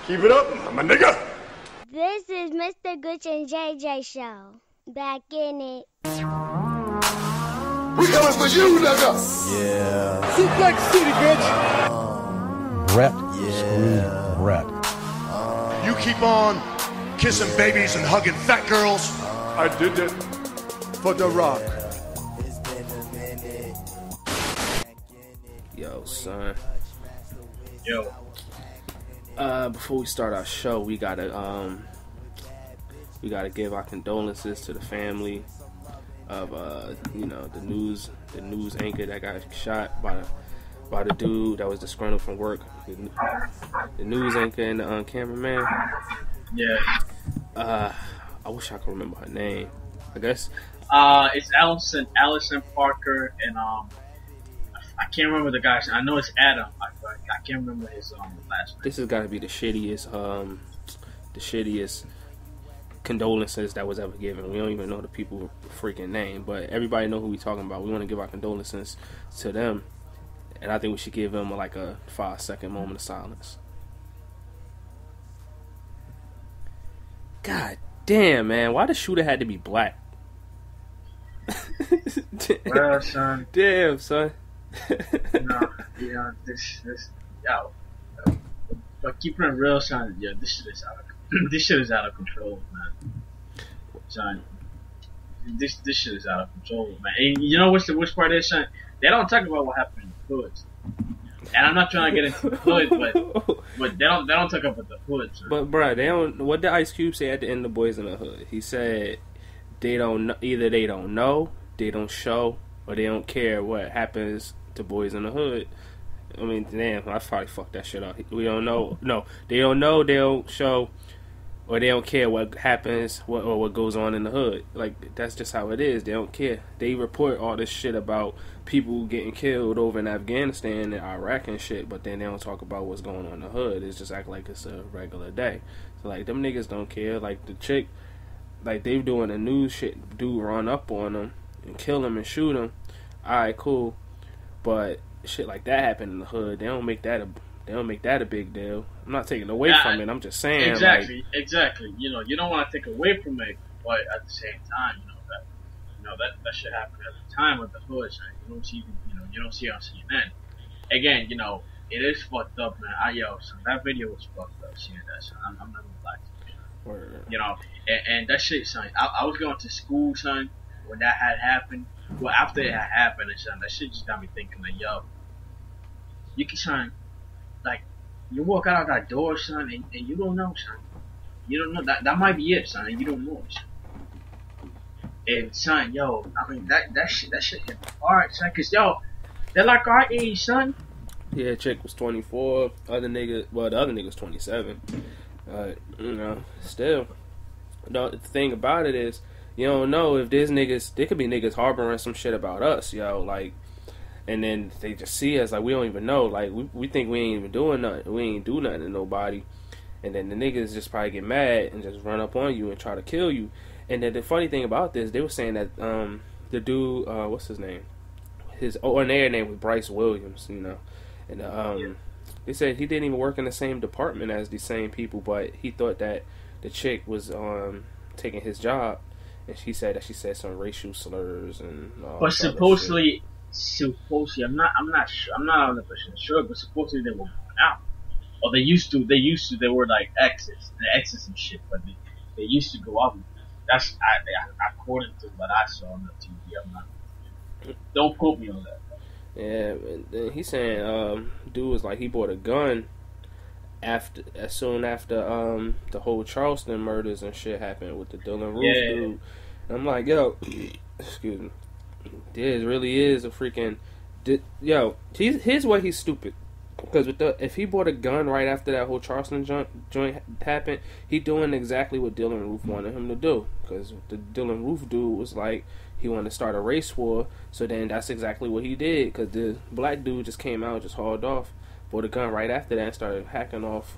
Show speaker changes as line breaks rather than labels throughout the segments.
Keep it up, my nigga.
This is Mr. Gooch and JJ Show. Back in it.
We coming for you, nigga.
Yeah.
Suplex City, bitch.
Brett, screw Brett.
You keep on kissing babies and hugging fat girls.
I did it for The Rock.
Yo, son.
Yo.
Before we start our show, we gotta give our condolences to the family of the news anchor that got shot by the dude that was disgruntled from work. The news anchor and the cameraman.
Yeah.
I wish I could remember her name. I guess.
It's Allison Parker, and I can't remember the guy's name. I know it's Adam. I can't remember his last name.
This has got to be the shittiest condolences that was ever given. We don't even know the people freaking name, but everybody know who we talking about. We want to give our condolences to them, and I think we should give them like a 5-second moment of silence. God damn, man, why the shooter had to be black?
Well, son.
Damn, son.
This but keeping it real, son. Yeah, this shit is out of control, man. Son, this shit is out of control, man. And you know what's the worst part is, son? They don't talk about what happened in the hoods. And I'm not trying to get into the hood, but they don't talk about the hood, son.
But bruh, they don't. What did Ice Cube say at the end of Boys in the Hood? He said they don't either they don't know, they don't show, or they don't care what happens to boys in the hood. I mean, damn, I probably fucked that shit up. We don't know. No, they don't know, they don't show, or they don't care what happens or what goes on in the hood. Like, that's just how it is. They don't care. They report all this shit about people getting killed over in Afghanistan and Iraq and shit, but then they don't talk about what's going on in the hood. It's just act like it's a regular day. So, like, them niggas don't care. Like, the chick, like, they doing the news shit. Dude run up on them and kill him and shoot him. Alright, cool. But shit like that happened in the hood. They don't make that a big deal. I'm not taking away from it. I'm just saying.
Exactly. You know, you don't want to take away from it, but at the same time, that shit happened at the time with the hood. So you don't see it on CNN. Again, it is fucked up, man. So that video was fucked up. Seeing that, son. I'm not gonna lie to you. And that shit, son. I was going to school, son, when that had happened. Well, after it had happened, and son, that shit just got me thinking, like, yo, you can, son, like, you walk out of that door, son, and you don't know, son. You don't know. That might be it, son, and you don't know it, son. And, son, yo, I mean, that shit hit me hard, son, because, yo, they're like our age, son.
Yeah, chick was 24. The other nigga was 27. Still. The thing about it is, you don't know if there's niggas, there could be niggas harboring some shit about us, yo, like, and then they just see us, like, we don't even know, like, we think we ain't even doing nothing, we ain't do nothing to nobody, and then the niggas just probably get mad and just run up on you and try to kill you. And then the funny thing about this, they were saying that, the dude, what's his name? His name was Bryce Williams, and, they said he didn't even work in the same department as these same people, but he thought that the chick was, taking his job. And she said some racial slurs and.
But supposedly, I'm not sure. I'm not 100% sure. But supposedly they were going out, or they used to. They were like exes and shit. But they used to go out. That's according to what I saw on the TV. I'm not. Don't quote me on that.
Yeah, and he's saying, dude was like he bought a gun soon after the whole Charleston murders and shit happened with the Dylan Roof dude. And I'm like, yo, excuse me, there really is a freaking here's why he's stupid. Because if he bought a gun right after that whole Charleston joint happened, he doing exactly what Dylan Roof wanted him to do. Because the Dylan Roof dude was like, he wanted to start a race war, so then that's exactly what he did. Because the black dude just came out, just hauled off, bought a gun right after that and started hacking off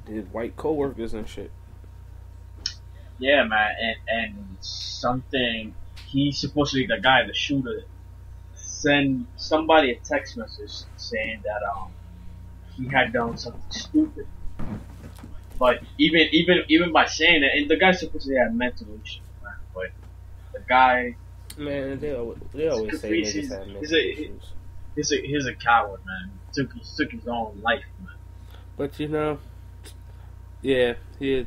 the white co-workers and shit.
Yeah, man, and something, he's supposedly the guy, the shooter, send somebody a text message saying that he had done something stupid But even by saying that, and the guy's supposed to have mental issues, man. But the guy,
Man, they always say
Caprice,
niggas have mental
he's
issues.
he's a coward, man. Took his own life, man.
But you know, yeah, he is.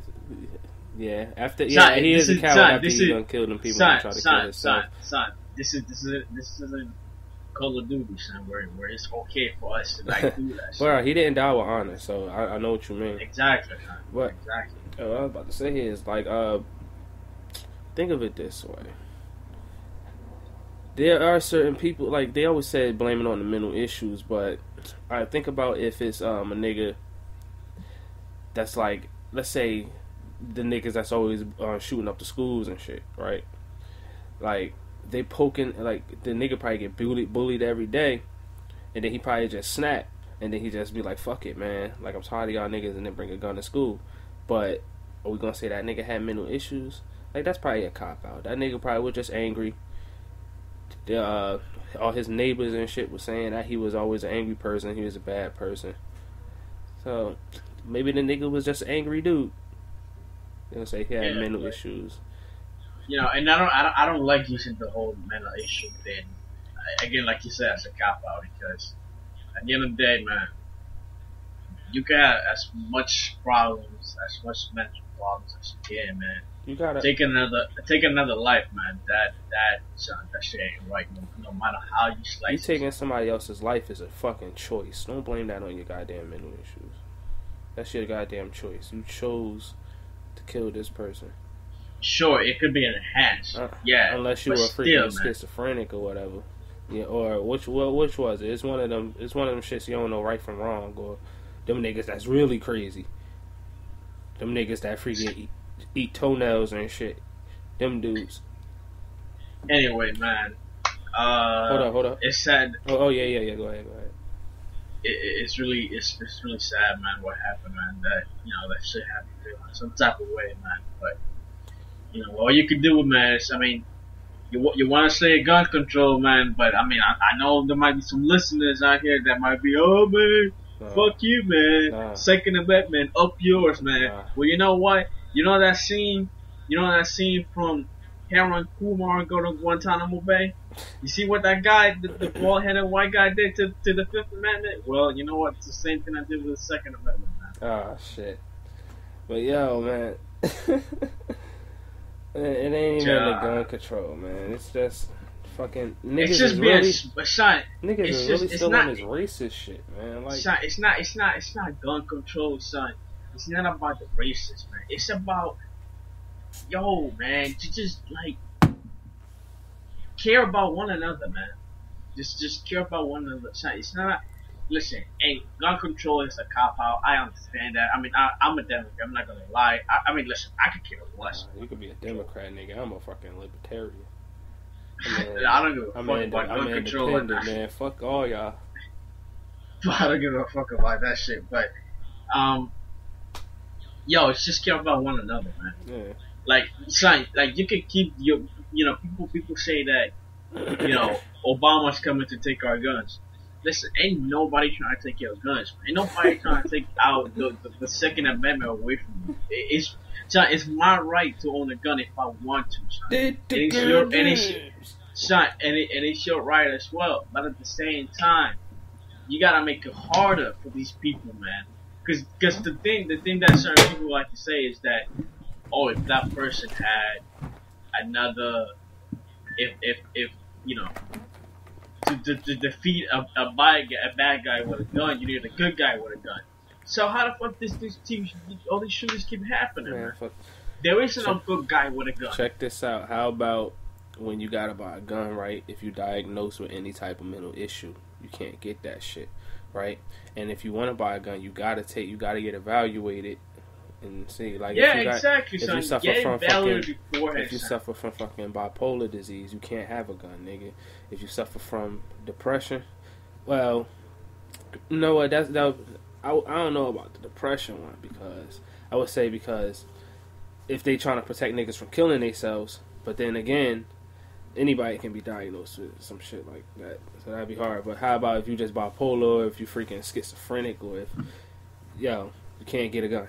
Yeah, after
Son,
he is a coward after he done killed them people and tried to kill himself.
Son, this isn't Call of Duty, son, where it's okay for us to like do that.
Well, he didn't die with honor, so I know what you mean.
Exactly, son.
But
Exactly.
what I was about to say here is like, think of it this way. There are certain people, like they always say, blaming on the mental issues, but I think about if it's a nigga that's like, let's say, the niggas that's always shooting up the schools and shit, right? Like they poking, like the nigga probably get bullied every day, and then he probably just snap, and then he just be like, "Fuck it, man! Like I'm tired of y'all niggas," and then bring a gun to school. But are we gonna say that nigga had mental issues? Like that's probably a cop out. That nigga probably was just angry. All his neighbors and shit was saying that he was always an angry person. He was a bad person. So maybe the nigga was just an angry dude. They'll say he had mental issues.
You know, and I don't like using the whole mental issue thing. Again, like you said, as a cop out, because at the end of the day, man, you can have as much problems, as much mental problems as you can, man.
You gotta
take another life, man. That shit ain't right. No matter how you slice.
You taking somebody else's life is a fucking choice. Don't blame that on your goddamn mental issues. That's your goddamn choice. You chose to kill this person.
Sure, it could be enhanced. Yeah,
unless you were freaking schizophrenic or whatever. Yeah, or which was it? It's one of them. It's one of them shits you don't know right from wrong, or them niggas that's really crazy. Them niggas that freaking eat toenails and shit. Them dudes.
Anyway, man.
Hold up.
It's sad.
Oh yeah. Go ahead.
It's really sad, man. What happened, man? That that shit happened in some type of way, man. But all you can do, man, is you want to say gun control, man. But I mean, I know there might be some listeners out here that might be, oh man, fuck you, man. Second Amendment, up yours, man. Well, you know what? You know that scene from Harold Kumar Go to Guantanamo Bay? You see what that guy, the bald-headed white guy did to the Fifth Amendment? Well, you know what? It's the same thing I did with the Second Amendment, man.
Oh, shit. But, yo, man. It ain't even the gun control, man. It's just fucking niggas
it's just
is
being
really,
Sean,
niggas is really still on this racist shit, man. Like,
Sean, it's not gun control, son. It's not about the racist, man. It's about, yo, man, to just like care about one another, man. Just care about one another. Son, it's not. Listen, hey, gun control is a cop out. I understand that. I mean, I'm a Democrat. I'm not gonna lie. I mean, listen, I could care less.
You could be a Democrat, nigga. I'm a fucking libertarian.
I don't give a fuck about gun control.
Man, fuck all y'all.
I don't give a fuck about that shit. But, yo, it's just care about one another, man.
Yeah.
Like, son, like you can keep your, people say that, Obama's coming to take our guns. Listen, ain't nobody trying to take your guns. Ain't nobody trying to take out the Second Amendment away from you. It's my right to own a gun if I want to, son. It's your right as well. But at the same time, you gotta make it harder for these people, man. Because the thing that certain people like to say is that, oh, if that person had another, if to defeat a bad guy with a gun, you need a good guy with a gun. So how the fuck all these shooters keep happening, man? There isn't a good guy with a gun.
Check this out. How about when you gotta buy a gun, right? If you diagnosed with any type of mental issue, you can't get that shit, right? And if you want to buy a gun, you gotta get evaluated and see, like,
exactly.
If you suffer from fucking bipolar disease, you can't have a gun, nigga. If you suffer from depression, well, you know what? I don't know about the depression one, because I would say, because if they trying to protect niggas from killing themselves, but then again, anybody can be diagnosed with some shit like that, so that'd be hard. But how about if you just bipolar, or if you freaking schizophrenic, or if you can't get a gun?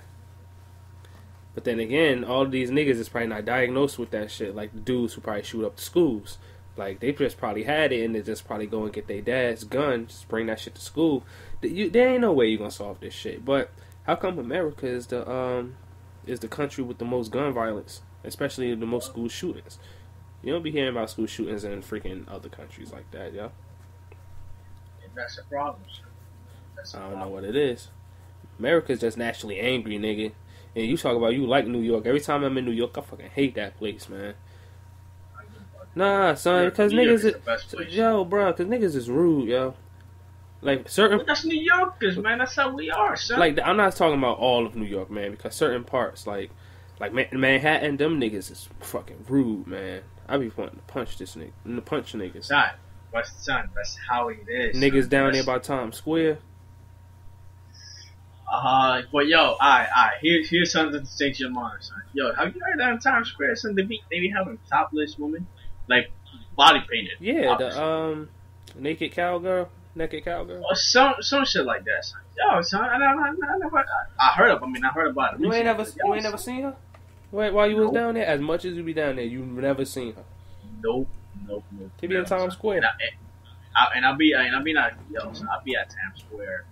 But then again, all of these niggas is probably not diagnosed with that shit. Like the dudes who probably shoot up the schools. Like, they just probably had it, and they just probably go and get their dad's gun, just bring that shit to school. There ain't no way you gonna solve this shit. But how come America is the country with the most gun violence, especially the most school shootings? You don't be hearing about school shootings in freaking other countries like that, yo.
That's a problem, sir.
I don't know what it is. America's just naturally angry, nigga. And you talk about you like New York. Every time I'm in New York, I fucking hate that place, man. Nah, son, because niggas because niggas is rude, yo. Like, certain...
But that's New Yorkers, man. That's how we are, son.
Like, I'm not talking about all of New York, man, because certain parts, like Manhattan, them niggas is fucking rude, man. I be wanting to punch niggas.
Son, that's how it is.
Niggas
son.
down there by Times Square.
But yo, alright. Here's something to change your mind, son. Yo, have you heard that in Times Square, son? They be having topless women, like body painted.
Yeah,
topless.
the naked cowgirl.
Or some shit like that, son. Yo, son, I heard about it.
You ain't never seen her? Wait, while you was down there, as much as you be down there, you never seen her.
Nope.
She be in Times Square.
And I'll be at Times Square.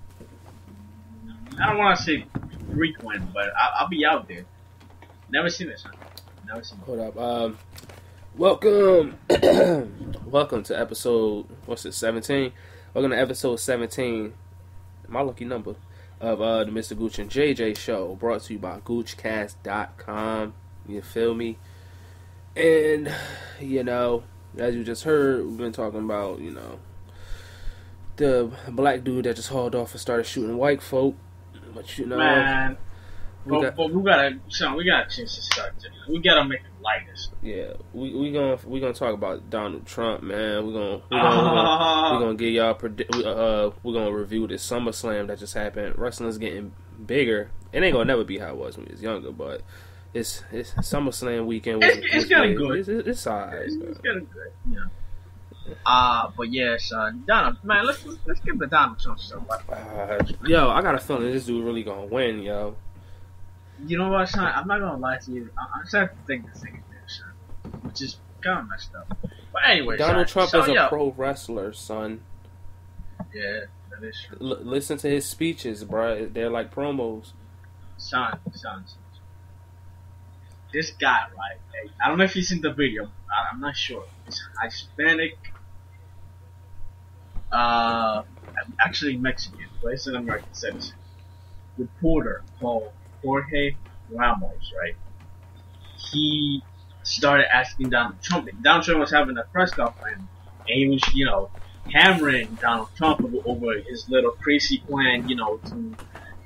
I don't want to say frequent, but I'll be out there. Never seen this, son. Never seen it.
Hold up. Welcome to episode, 17? Welcome to episode 17, my lucky number, of the Mr. Gooch and JJ show, brought to you by GoochCast.com. You feel me? And, you know, as you just heard, we've been talking about, you know, the black dude that just hauled off and started shooting white folk. But, you know,
man, we gotta change the subject. We gotta make it lighter.
Yeah, we gonna talk about Donald Trump, man. We're gonna give y'all we're gonna review this SummerSlam that just happened. Wrestling's getting bigger. It ain't gonna never be how it was when we was younger, but it's SummerSlam weekend.
It's getting good.
It's alright.
It's getting good. Yeah. But yeah, son, Donald, man, let's get the Donald Trump stuff.
Yo, I got a feeling this dude really gonna win, yo.
You know what, son? I'm not gonna lie to you. I'm starting to think this thing is there, son, which is kind of messed up. But anyway,
Donald
son,
Trump is a pro wrestler, son.
Yeah, that is true.
Listen to his speeches, bro. They're like promos.
Son. This guy, right? I don't know if you've seen the video. I'm not sure. It's Hispanic. Actually Mexican, but it's an American citizen. Reporter called Jorge Ramos, right? He started asking Donald Trump. Donald Trump was having a press conference, and he was, you know, hammering Donald Trump over his little crazy plan, you know, to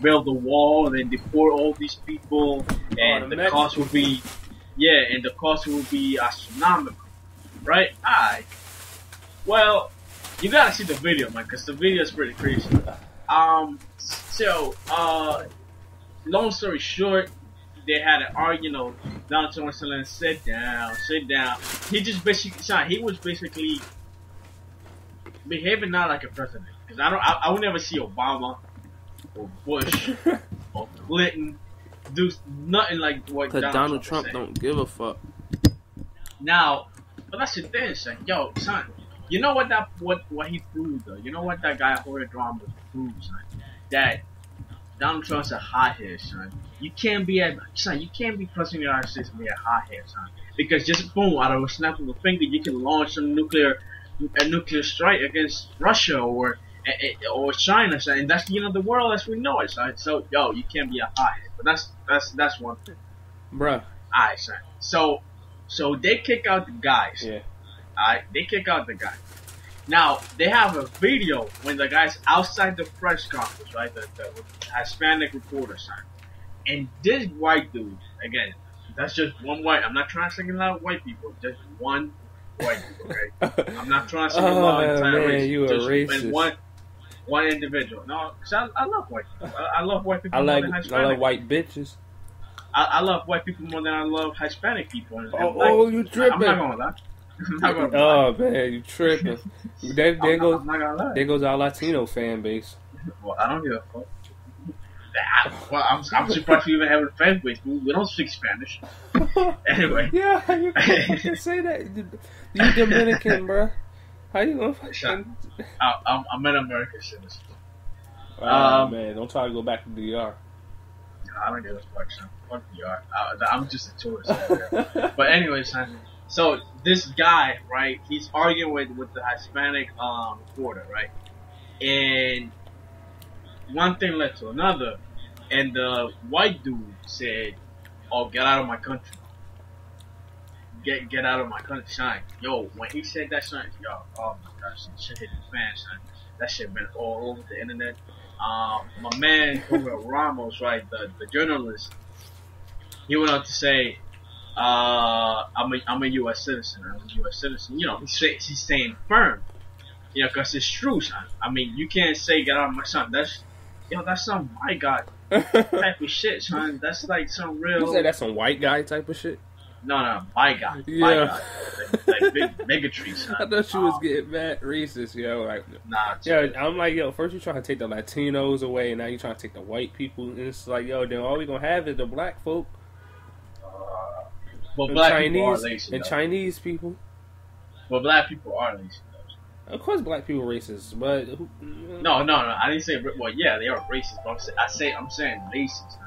build the wall and then deport all these people, and the cost will be, astronomical, right? Alright. Well, you gotta see the video, man, because the video is pretty crazy. Long story short, they had an argument, you know, Donald Trump was telling him, sit down. He just he was basically behaving not like a president. Because I would never see Obama or Bush or Clinton do nothing like what
Donald Trump don't give a fuck.
Now, but that's the thing, son. Yo, son, you know what he proved, though? You know what that guy Jorge Ramos proved, son? That Donald Trump's a hothead, son. You can't be president of the United States and be a hothead, son. Because just boom, out of a snap of a finger, you can launch a nuclear strike against Russia or China, son. And that's the end of the world as we know it, son. So yo, you can't be a hothead. But that's one thing,
bruh.
Alright, son. So they kick out the guys.
Yeah.
Alright, they kick out the guy. Now, they have a video when the guy's outside the press conference, right? The Hispanic reporter, son. And this white dude, again, that's just one white. I'm not trying to single out white people. Just one white dude, okay? I'm not trying to single out entire race.
You a racist.
One individual. No, because I love white people. I love white people more than Hispanic.
I love white bitches.
I love white people more than I love Hispanic people.
You tripping.
I'm not going to lie.
Oh man, you tripping. There goes
I'm not gonna lie.
There goes our Latino fan base.
Well, I don't give a fuck. Well, I'm surprised we even have a fan base. We don't speak Spanish. Anyway.
Yeah, how you can say that? You Dominican, bro. How you gonna fucking...
I'm an American citizen.
Man, don't try to go back to DR.
I don't give a fuck, son. Fuck DR. I'm just a tourist. But anyway, son. So this guy, right? He's arguing with the Hispanic reporter, right? And one thing led to another, and the white dude said, "Oh, get out of my country! Get out of my country, son." Yo, when he said that, son, yo, oh my gosh, shit hit the fan, son. That shit been all over the internet. My man Julio Ramos, right, the journalist, he went on to say, I'm a U.S. citizen. I'm a U.S. citizen. You know, he's staying firm. You know, because it's true, son. I mean, you can't say get out of my son. That's some white guy type of shit, son. That's like some real.
You said that's some white guy type of shit?
No, white guy.
Yeah.
White guy. Like big bigotry, son.
I thought you was getting mad racist, yo. Like,
nah,
yo, I'm like, yo, first you trying to take the Latinos away, and now you trying to take the white people. And it's like, yo, then all we gonna have is the black folk.
Well, black
Chinese,
people are lazy,
and
though.
Chinese people.
Well, black people are lazy.
Of course, black people racist, but
No. I didn't say. Well, yeah, they are racist. But I'm saying lazy. Son.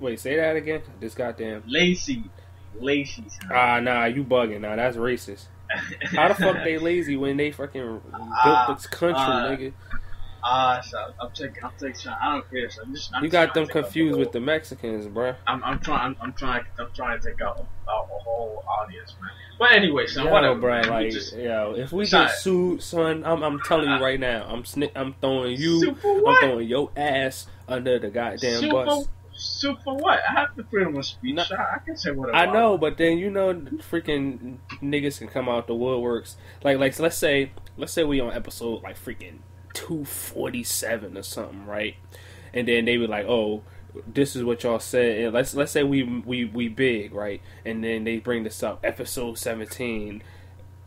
Wait, say that again. This goddamn
Lazy. Son.
nah, you bugging. Nah, that's racist. How the fuck they lazy when they fucking built this country, nigga?
So I'm taking. I don't care. So I'm
You got them confused with the Mexicans, bruh.
I'm trying to take out a whole audience, man. But anyway, son,
Yo,
whatever,
bro,
man.
like, yo, if we get sued, son, I'm telling you right now, I'm throwing you, I'm throwing your ass under the goddamn bus.
Sue for what? I have the freedom of speech. No, I can say whatever.
I know, but then you know, freaking niggas can come out the woodworks. Like let's say we on episode like freaking 247 or something, right? And then they be like, oh, this is what y'all said. And let's say we big, right? And then they bring this up, episode 17,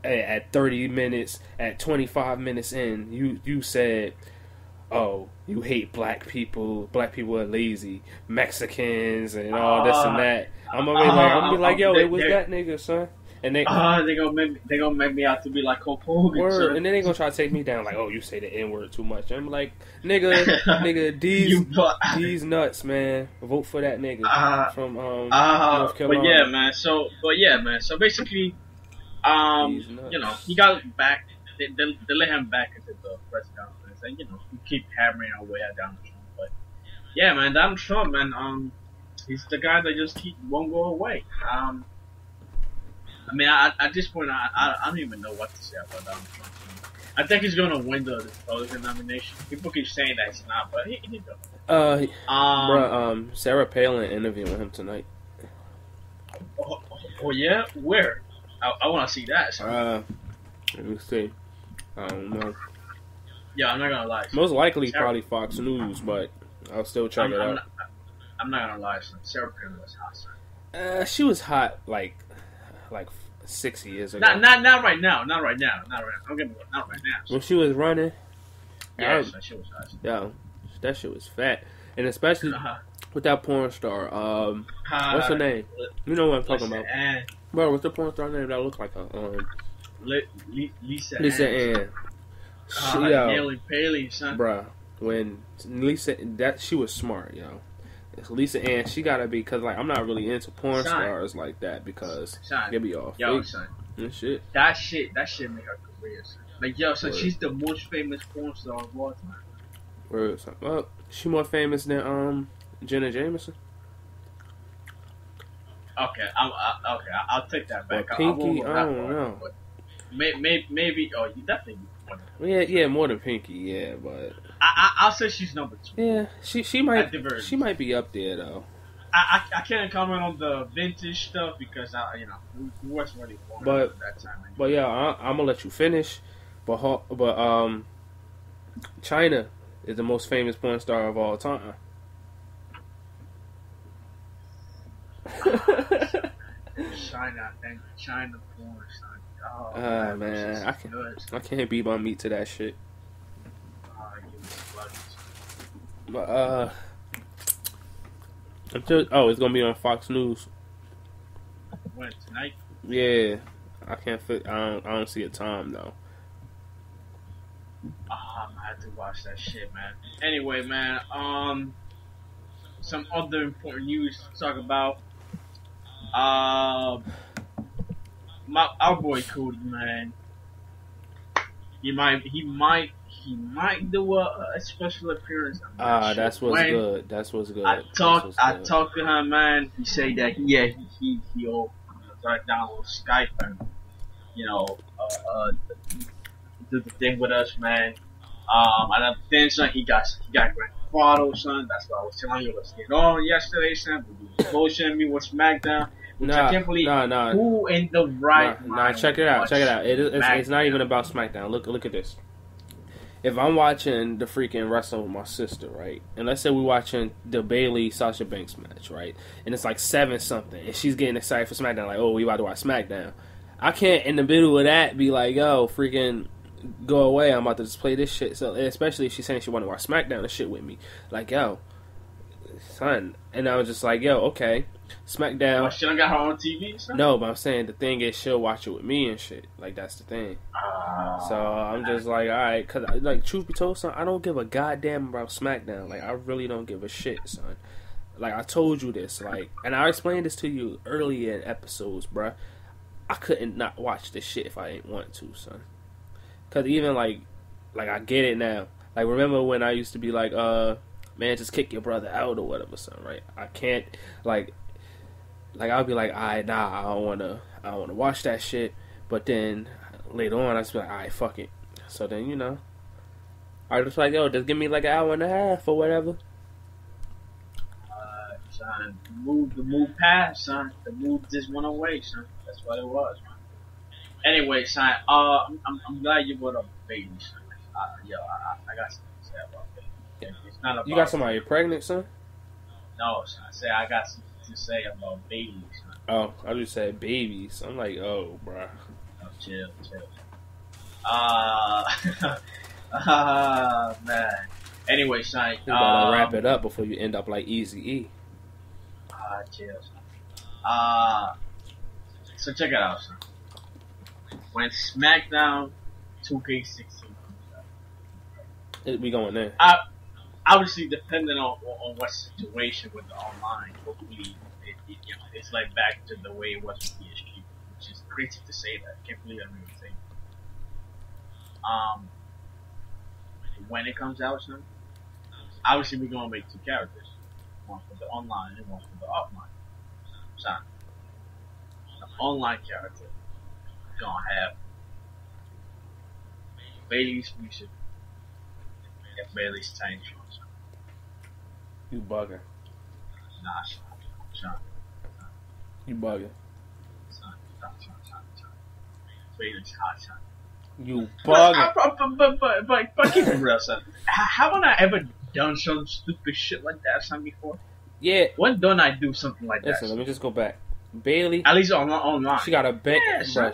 at 30 minutes, at 25 minutes in, you said, oh, you hate black people are lazy, Mexicans and all this and that. I'm gonna be like, yo, it was that nigga, son. And they
gonna make me out to be like Hulk Hogan.
Word, and then they gonna try to take me down like, oh, you say the N word too much. I'm like, nigga, these nuts, man. Vote for that nigga from North Carolina.
But yeah, man. So basically, you know, he got back. They let him back into the press conference, and you know, we keep hammering our way at Donald Trump. But yeah, man, Donald Trump, man, he's the guy that just won't go away. I mean, at this point, I don't even know what to say about Donald Trump. I think he's going to win the Republican nomination. People keep saying that he's not, but he's going to.
Sarah Palin interviewing him tonight.
Oh yeah? Where? I want to see that. So.
Let me see. I don't know.
Yeah, I'm not going to lie.
Most likely probably Fox News, but I'll still check it out.
I'm not going to lie. Sarah Palin was hot.
She was hot, like 6 years ago.
Not right now. Not right now. Not right now.
When she was running,
yeah, she was hot.
Yeah, that shit was fat, and especially with that porn star. What's her name? You know what I'm talking about, bro? What's the porn star name that looks like a Lisa Ann?
Haley Paley, son.
Bruh, when she was smart, yo. Lisa Ann, she gotta be, cause like I'm not really into porn stars like that because they be all fake and shit.
That shit made her career. Son. Like yo, so she's the most famous porn star of all time.
Well, she more famous than Jenna Jameson.
Okay, I'll take that back.
Or Pinky, I don't know.
Maybe. Oh, you definitely.
Yeah, more than Pinky. Yeah, but
I'll say she's number 2.
Yeah, she might be up there though.
I can't comment on the vintage stuff because we wasn't really born at that time. Anyway.
But yeah, I'm gonna let you finish. But China is the most famous porn star of all time.
China porn star. Oh,
man, I can't beat my meat to that shit. It's gonna be on Fox News.
When, tonight?
Yeah, I can't fit. I don't see a time though.
I had to watch that shit, man. Anyway, man. Some other important news to talk about. Our boy Cody, man. He might do a special appearance.
That's what's good. That's what's good.
I talked to him, man. He said that he'll start download Skype and do the thing with us, man. And then son, he got Grand Theft Auto, son. That's what I was telling you. Let's get on yesterday, son. We bullshitting me with SmackDown. I can't believe who in the right mind.
Check it out. It's not even about SmackDown. Look at this. If I'm watching the freaking wrestling with my sister, right, and let's say we're watching the Bailey Sasha Banks match, right, and it's like 7-something, and she's getting excited for SmackDown, like, oh, we about to watch SmackDown. I can't in the middle of that be like, yo, freaking go away. I'm about to just play this shit. So especially if she's saying she want to watch SmackDown and shit with me, like, yo, son, and I was just like, yo, okay. SmackDown.
Oh, she don't got her own TV, son?
No, but I'm saying the thing is she'll watch it with me and shit. Like, that's the thing. So I'm just like, alright, because, like, truth be told, son, I don't give a goddamn about SmackDown. Like, I really don't give a shit, son. Like, I told you this, like, and I explained this to you earlier in episodes, bruh. I couldn't not watch this shit if I didn't want to, son. Because even, like, I get it now. Like, remember when I used to be like, man, just kick your brother out or whatever, son, right? I can't, like I'll be like, I don't wanna watch that shit. But then later on, I just be like, alright, fuck it. So then, I just like, yo, just give me like an hour and a half or whatever.
Son, the move passed, son. The move just went away, son. That's what it was, man. Anyway, son, I'm glad you brought up Bailey, son. I got something to say about Bailey. It's not about.
You got somebody pregnant, son?
No, son. I say I got something to say about babies, son.
Oh, I just said babies. I'm like, oh, bruh.
Oh, chill. Man. Anyway, son.
You gotta wrap it up before you end up like Eazy-E.
Chill, son. So check it out, son. When SmackDown 2K16 comes out,
We going there.
Obviously, depending on what situation with the online, hopefully it's like back to the way it was with PSP, which is crazy to say that. I can't believe I'm even saying that. When it comes out, son, obviously we're gonna make 2 characters, one for the online and one for the offline. Son, the online character gonna have Bailey's music and Bailey's time shows.
You bugging.
Nah, son.
You bugging.
Son. Bailey's hot, son.
You bugging.
But keep it real, son. Haven't I ever done some stupid shit like that, son, before?
Yeah.
When don't I do something like that?
Listen, let me just go back. Bailey,
at least online.
She got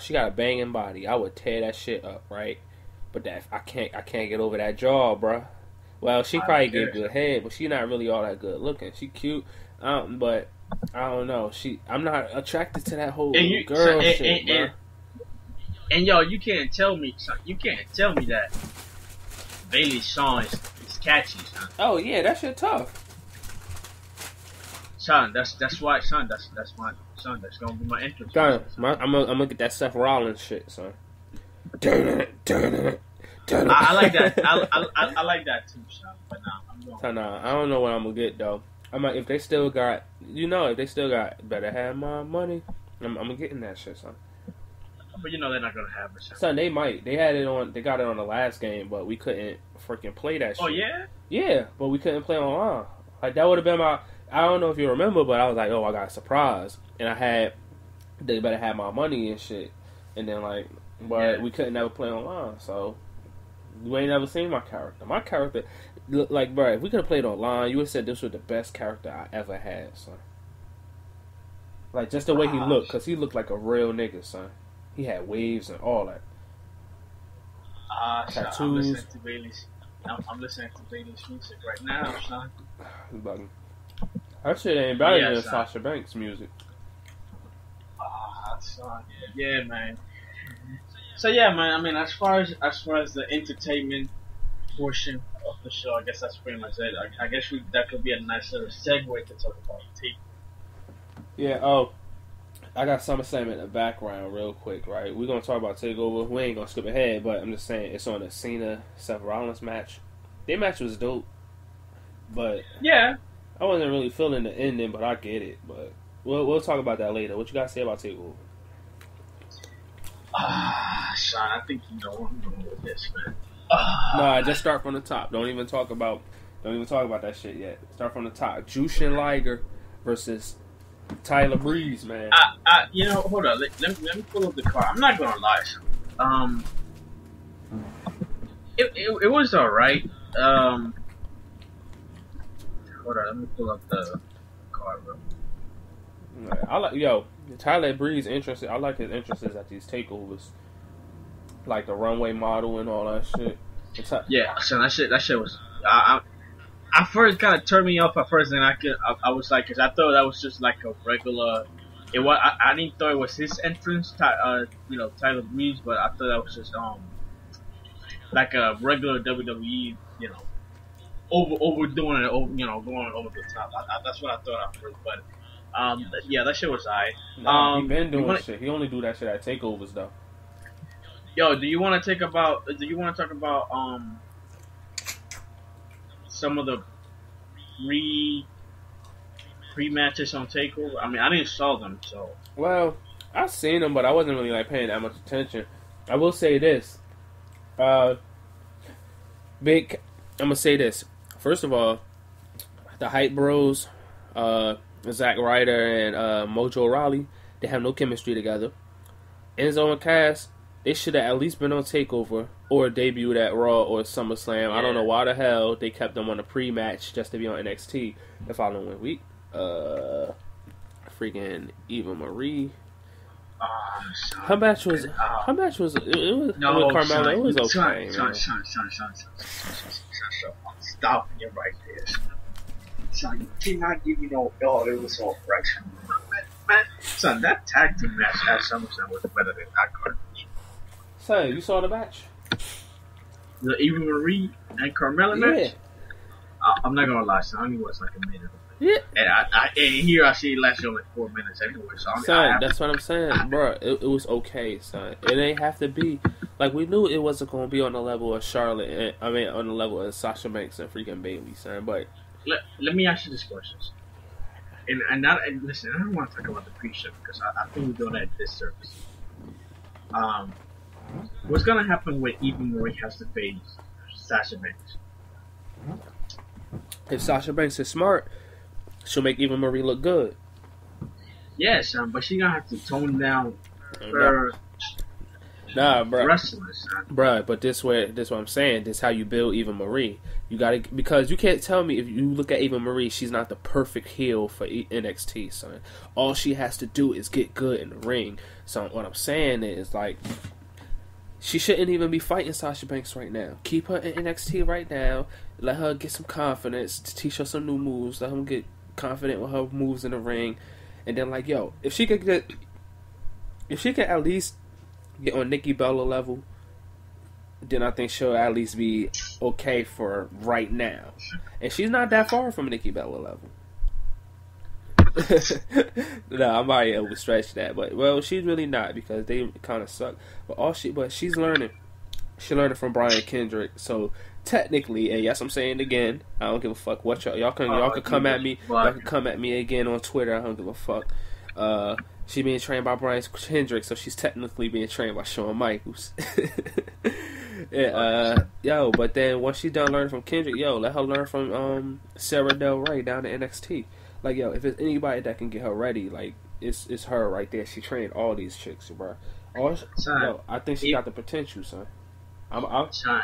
she got a banging body. I would tear that shit up, right? But that I can't get over that jaw, bruh. Well, she probably get good head, but she not really all that good looking. She cute, but I don't know. I'm not attracted to that whole girl shit, bruh.
And yo, you can't tell me, son. You can't tell me that Bailey's song is catchy, son.
Oh yeah, that shit tough.
Son, that's why, son. That's my son. That's gonna be my interest.
Son, I'm gonna get that Seth Rollins shit, son. I
like that. I like that too, son. But nah, I'm going.
I don't know what I'm gonna get though. If they still got, better have my money. I'm getting that shit, son.
But they're not gonna have it, son.
Son, they might. They got it on the last game, but we couldn't freaking play that shit.
Oh yeah.
Yeah, but we couldn't play online. Like that would have been my. I don't know if you remember, but I was like, oh, I got a surprise. And they better have my money and shit. And then, we couldn't never play online. So, you ain't never seen my character. My character, like, bro, if we could have played online, you would have said this was the best character I ever had, son. Like, just the way he looked, because he looked like a real nigga, son. He had waves and all that.
Tattoos. I'm listening to Bailey's. I'm listening to ladies' music right now, son.
That shit ain't better
Yeah,
than
son.
Sasha Banks' music.
Son. Yeah, man. So yeah, man. I mean, as far as the entertainment portion of the show, I guess that's pretty much it. I guess that could be a nice little segue to talk about tape.
Yeah. Oh, I got Summerslam in the background real quick, right? We're gonna talk about Takeover. We ain't gonna skip ahead, but I'm just saying it's on the Cena Seth Rollins match. Their match was dope, but
Yeah.
I wasn't really feeling the ending, but I get it. But we'll talk about that later. What you guys say about Takeover?
Sean, I think you know where I'm going with this, man.
Nah, just start from the top. Don't even talk about that shit yet. Start from the top. Jushin Liger versus Tyler Breeze, man.
You know, hold on. Let me pull up the card. I'm not gonna lie, Sean. It was alright. Hold on, let me pull up the card, bro.
I like Tyler Breeze interested. I like his interests at these takeovers, like the runway model and all that shit.
Yeah, so that shit was. I first kind of turned me off at first, and I was like, cause I thought that was just like a regular. It was. I didn't thought it was his entrance, Tyler Breeze, but I thought that was just like a regular WWE, overdoing it, going over the top. That's what I thought at first, but yeah, that shit was alright.
He been doing shit. He only do that shit at takeovers though.
Yo, do you want to talk about some of the pre-matches on Takeover? I mean, I didn't saw them, so.
Well, I seen them, but I wasn't really like paying that much attention. I will say this. I'm gonna say this. First of all, the Hype Bros, Zack Ryder and Mojo Rawley, they have no chemistry together. Enzo and Cass, they should have at least been on Takeover or debuted at Raw or SummerSlam. Yeah. I don't know why the hell they kept them on a pre-match just to be on NXT the following week. Freaking Eva Marie. Her match was it was
no,
with Carmella.
Son,
it was okay.
Son, stop you right there. Son, you cannot give me no. Oh, it was all fresh. Man, son, that tag team match at SummerSlam was better than that card.
Son, you saw the match?
The Eva Marie and Carmella match? I'm not gonna lie, son. I only was like a minute.
Yeah.
And here I see it lasted only 4 minutes anyway. So
son, that's what I'm saying, bro. It was okay, son. It ain't have to be like we knew it wasn't gonna be on the level of Charlotte. On the level of Sasha Banks and freaking Bayley, son. But
let me ask you this question. And listen, I don't want to talk about the pre-show because I think we're doing that at this service. What's gonna happen when Eva Marie has to face Sasha Banks?
If Sasha Banks is smart, she'll make Eva Marie look good.
Yes, but she's gonna have to tone down her wrestling, son.
Bruh, but this what I'm saying. This is how you build Eva Marie. You gotta, because you can't tell me if you look at Eva Marie, she's not the perfect heel for NXT, son. All she has to do is get good in the ring. So what I'm saying is, like, she shouldn't even be fighting Sasha Banks right now. Keep her in NXT right now. Let her get some confidence to teach her some new moves. Let her get confident with her moves in the ring. And then, like, yo, if she could at least get on Nikki Bella level, then I think she'll at least be okay for right now. And she's not that far from Nikki Bella level. No, I might overstretch that, but well, she's really not because they kind of suck. But she's learning. She's learning from Brian Kendrick. So technically, and yes, I'm saying it again. I don't give a fuck what y'all can come at me. Y'all can come at me again on Twitter. I don't give a fuck. She's being trained by Brian Kendrick, so she's technically being trained by Shawn Michaels. Yeah, but then once she's done learning from Kendrick, let her learn from Sarah Del Rey down to NXT. Like, if it's anybody that can get her ready, like, it's her right there. She trained all these chicks, bro. I think she got the potential, son.
Son,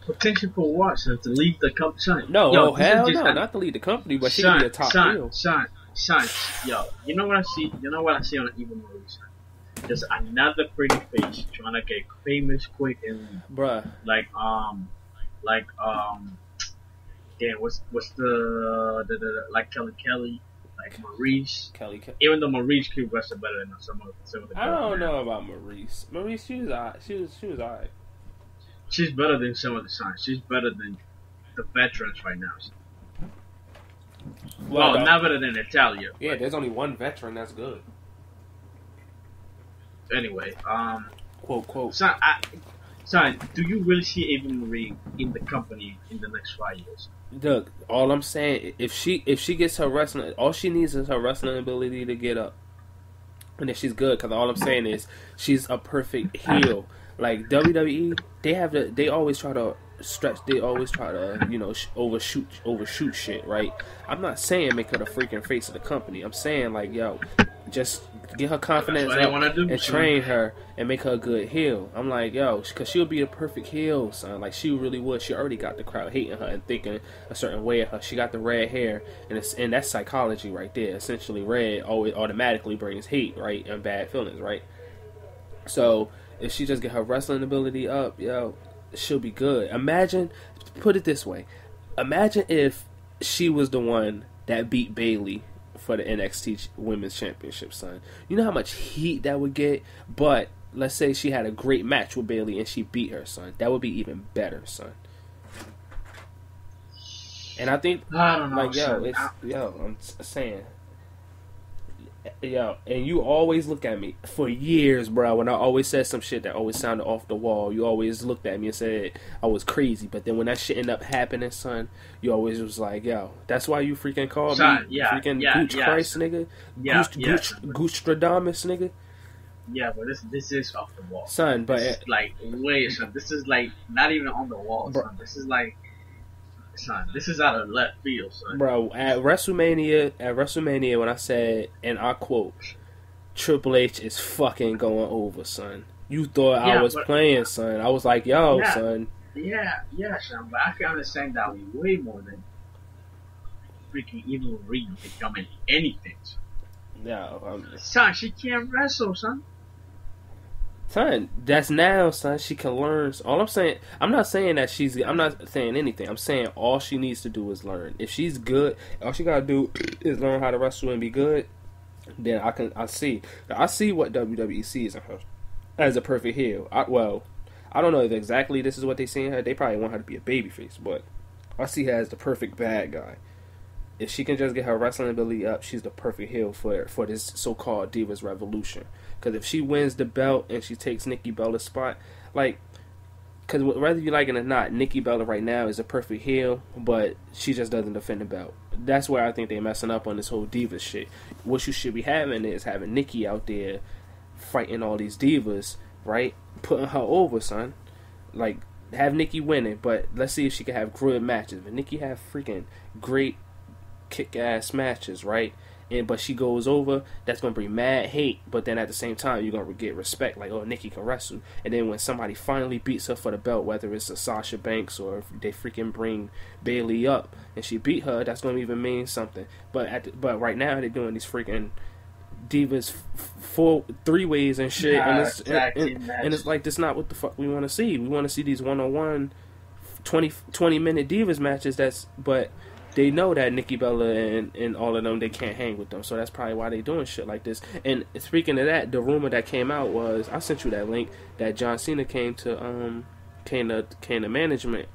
potential for what, son? To lead the company? Son,
no, hell no, not to lead the company, but she can be a top heel.
Son, you know what I see? You know what I see on Eva Marie, son? Just another pretty face trying to get famous quick and
bruh.
Like like damn, what's the like Kelly, like Maurice.
Kelly.
Even though Maurice could wrestle better than some of the girls.
I don't know about Maurice. Maurice, she was alright. She was alright.
She's better than some of the signs. She's better than the veterans right now. Well, not better than Natalia.
Yeah, there's only one veteran that's good.
Anyway,
quote.
Son, do you really see Ava Marie in the company in the next 5 years?
Look, all I'm saying, if she gets her wrestling, all she needs is her wrestling ability to get up, and if she's good, because all I'm saying is she's a perfect heel. Like WWE, they always try to stretch. They always try to overshoot shit. Right? I'm not saying make her the freaking face of the company. I'm saying like just get her confidence up and train her and make her a good heel. I'm like, because she'll be the perfect heel, son. Like, she really would. She already got the crowd hating her and thinking a certain way of her. She got the red hair, and that's psychology right there. Essentially, red always automatically brings hate, right, and bad feelings, right? So, if she just get her wrestling ability up, she'll be good. Put it this way. Imagine if she was the one that beat Bayley for the NXT Women's Championship, son. You know how much heat that would get? But let's say she had a great match with Bayley and she beat her, son. That would be even better, son. And I think,
I don't know,
I'm saying, and you always look at me for years, bro. When I always said some shit that always sounded off the wall, you always looked at me and said I was crazy. But then when that shit ended up happening, son, you always was like, that's why you freaking called me Gooch Christ, nigga. Goochstradamus, nigga.
Yeah, but this is off the wall,
son. But
this is like, wait, son, this is like not even on the wall, son. This is like, son, this is out of left field, son.
Bro, at WrestleMania, when I said, and I quote, Triple H is fucking going over, son. You thought I was playing, son. I was like, son.
Yeah, son, but I can understand that way more than freaking Evil Marie becoming anything, son.
No,
son, she can't wrestle, son.
Son, that's now, son. She can learn. All I'm saying, I'm not saying anything. I'm saying all she needs to do is learn. If she's good, all she gotta do is learn how to wrestle and be good. Then I see what WWE sees in her as a perfect heel. I don't know if exactly this is what they see in her. They probably want her to be a babyface, but I see her as the perfect bad guy. If she can just get her wrestling ability up, she's the perfect heel for this so-called Divas Revolution. Because if she wins the belt and she takes Nikki Bella's spot, because whether you like it or not, Nikki Bella right now is a perfect heel, but she just doesn't defend the belt. That's where I think they're messing up on this whole Divas shit. What you should be having is having Nikki out there fighting all these divas, right? Putting her over, son. Like, have Nikki winning, but let's see if she can have good matches. But Nikki have freaking great kick-ass matches, right? But she goes over, that's going to bring mad hate, but then at the same time, you're going to get respect, like, Nikki can wrestle. And then when somebody finally beats her for the belt, whether it's a Sasha Banks or if they freaking bring Bayley up and she beat her, that's going to even mean something. But right now, they're doing these freaking divas 3 ways and shit, and it's like, that's not what the fuck we want to see. We want to see these 1-on-1 20-minute divas matches, but they know that Nikki Bella and all of them, they can't hang with them. So that's probably why they doing shit like this. And speaking of that, the rumor that came out was, I sent you that link, that John Cena came to management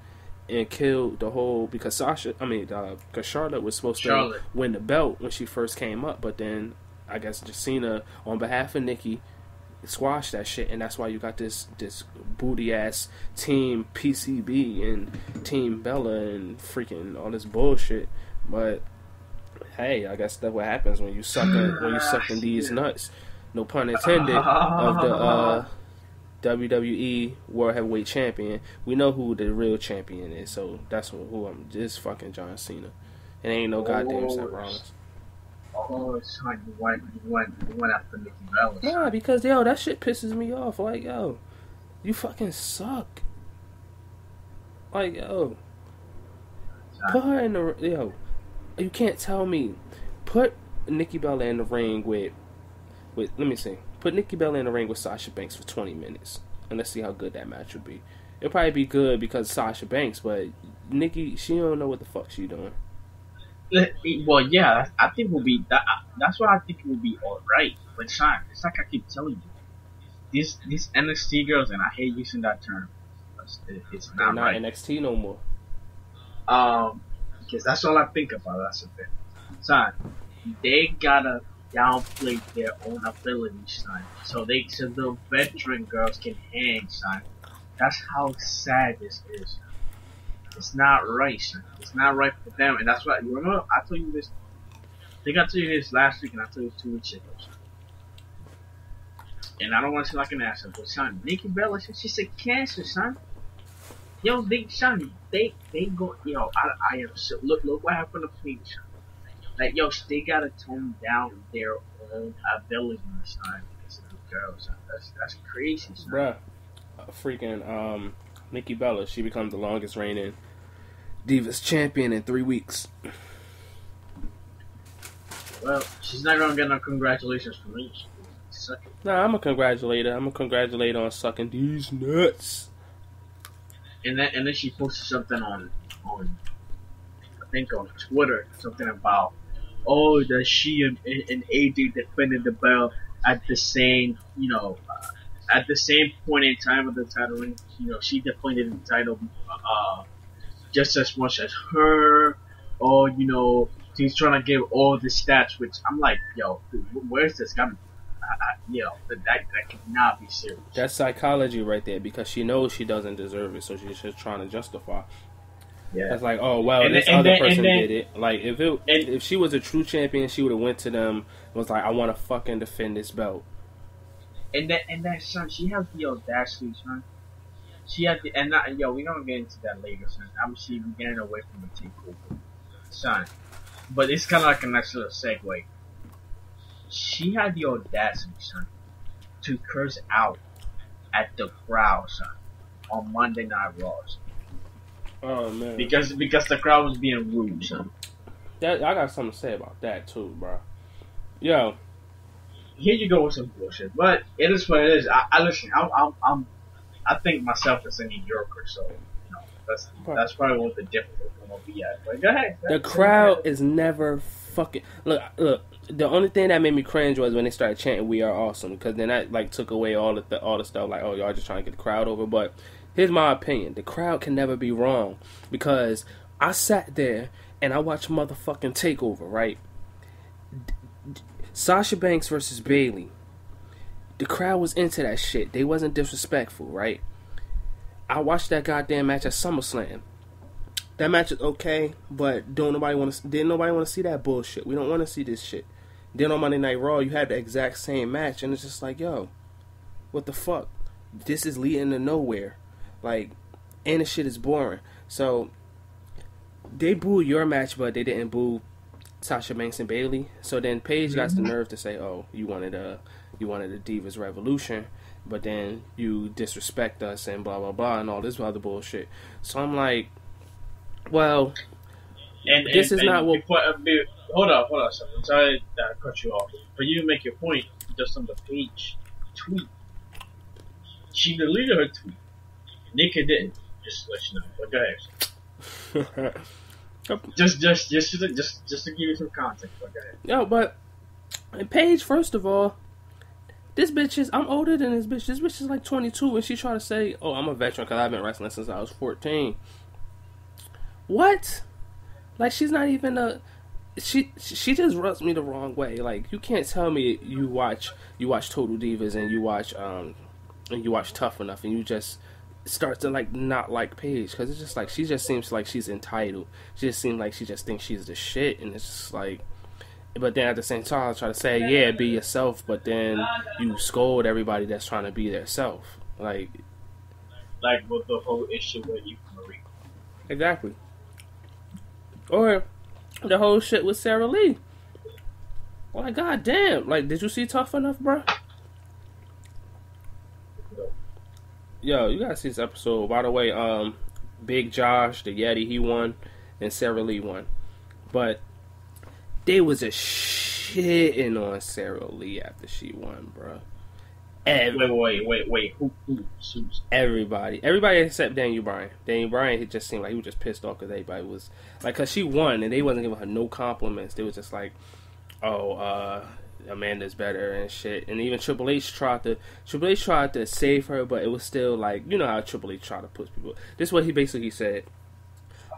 and killed the whole, because Charlotte was supposed to win the belt when she first came up, but then I guess Cena, on behalf of Nikki, squash that shit, and that's why you got this booty ass team PCB and Team Bella and freaking all this bullshit. But hey, I guess that's what happens when you sucking these nuts. No pun intended. Of the WWE World Heavyweight Champion. We know who the real champion is, so that's who I'm. Just fucking John Cena. It ain't no goddamn Seth Rollins.
Oh, son, you went after Nikki Bella.
Nah, because, that shit pisses me off. Like, you fucking suck. Like, put her in the, you can't tell me, put Nikki Bella in the ring with, let me see, put Nikki Bella in the ring with Sasha Banks for 20 minutes, and let's see how good that match would be. It'll probably be good because Sasha Banks, but Nikki, she don't know what the fuck she doing.
Well, yeah, I think will be that. That's why I think it will be all right. But Sean, it's like I keep telling you, these NXT girls, and I hate using that term. It's
They're
not
not
right.
NXT no more.
Because that's all I think about. That's the thing. Son, they gotta downplay their own abilities, son. So the veteran girls can hang, son. That's how sad this is. It's not right, son. It's not right for them, and that's why. You remember I told you this. I think I told you this last week, and I told you 2 weeks ago. Son. And I don't want to sound like an asshole, but son, Nikki Bella, she's a cancer, son. Yo, they go. Yo, I am so. Look what happened to Paige, son. Like, yo, they gotta tone down their own abilities, son. These girls, son. That's crazy, son.
Bruh, freaking Nikki Bella, she becomes the longest reigning Divas champion in 3 weeks.
Well, she's not gonna get no congratulations from me. Suck it.
Nah, I'm a congratulator. I'm a congratulator on sucking these nuts.
And then she posted something on I think on Twitter, something about that she and AJ defended the belt at the same at the same point in time of the title ring. She defended the title just as much as her. She's trying to give all the stats, which I'm like, yo, dude, where's this coming? That cannot be serious.
That's psychology right there, because she knows she doesn't deserve it, so she's just trying to justify.
Yeah.
That's like, oh well, this other person did it. Like if she was a true champion, she would have went to them and was like, I want to fucking defend this belt.
And that son, she has the audacity, son. She had the we're gonna get into that later, son. Obviously, we're getting away from the takeover, son. But it's kind of like a nice little segue. She had the audacity, son, to curse out at the crowd, son, on Monday Night Raw, son.
Oh man,
because the crowd was being rude, son.
I got something to say about that too, bro. Yo,
here you go with some bullshit, but it is what it is. I listen. I think myself as a New Yorker, so that's probably what the difference will be at. But go ahead.
The crowd is never fucking look. The only thing that made me cringe was when they started chanting "We are awesome," because then that like took away all the stuff like, oh, y'all just trying to get the crowd over. But here's my opinion: the crowd can never be wrong, because I sat there and I watched motherfucking Takeover, right? Sasha Banks versus Bayley. The crowd was into that shit. They wasn't disrespectful, right? I watched that goddamn match at SummerSlam. That match is okay, but didn't nobody want to see that bullshit. We don't want to see this shit. Then on Monday Night Raw, you had the exact same match, and it's just like, yo, what the fuck? This is leading to nowhere. Like, and the shit is boring. So, they booed your match, but they didn't boo Sasha Banks and Bayley. So then Paige got the nerve to say, oh, you wanted a Divas Revolution, but then you disrespect us and blah, blah, blah, and all this other bullshit. So I'm like, well, this is not what...
Hold on, son. I'm sorry that I cut you off. But you make your point just on the Paige tweet. She deleted her tweet. Nikki didn't. Just to let you know. But go ahead. Just to give you some context. But go ahead.
Yo, but Paige, first of all, this bitch is... I'm older than this bitch. This bitch is like 22, and she tried to say, oh, I'm a veteran because I've been wrestling since I was 14. What? Like, she's not even a... She just rubs me the wrong way. Like, you can't tell me you watch Total Divas and you watch Tough Enough and you just start to like not like Paige, because it's just like she just seems like she's entitled. She just seems like she just thinks she's the shit, and it's just like. But then at the same time, I try to say, yeah, be yourself, but then you scold everybody that's trying to be their self. Like
with the whole issue with Eva Marie.
Exactly. Or the whole shit with Sarah Lee. Like, goddamn. Like, did you see Tough Enough, bro? Yo, you gotta see this episode. By the way, Big Josh, the Yeti, he won, and Sarah Lee won. But they was a shitting on Sarah Lee after she won, bro.
Wait. Who?
Everybody except Daniel Bryan. Daniel Bryan, he just seemed like he was just pissed off because everybody was like, because she won and they wasn't giving her no compliments. They was just like, oh, Amanda's better and shit. And even Triple H tried to save her, but it was still like, you know how Triple H tried to push people. This is what he basically said.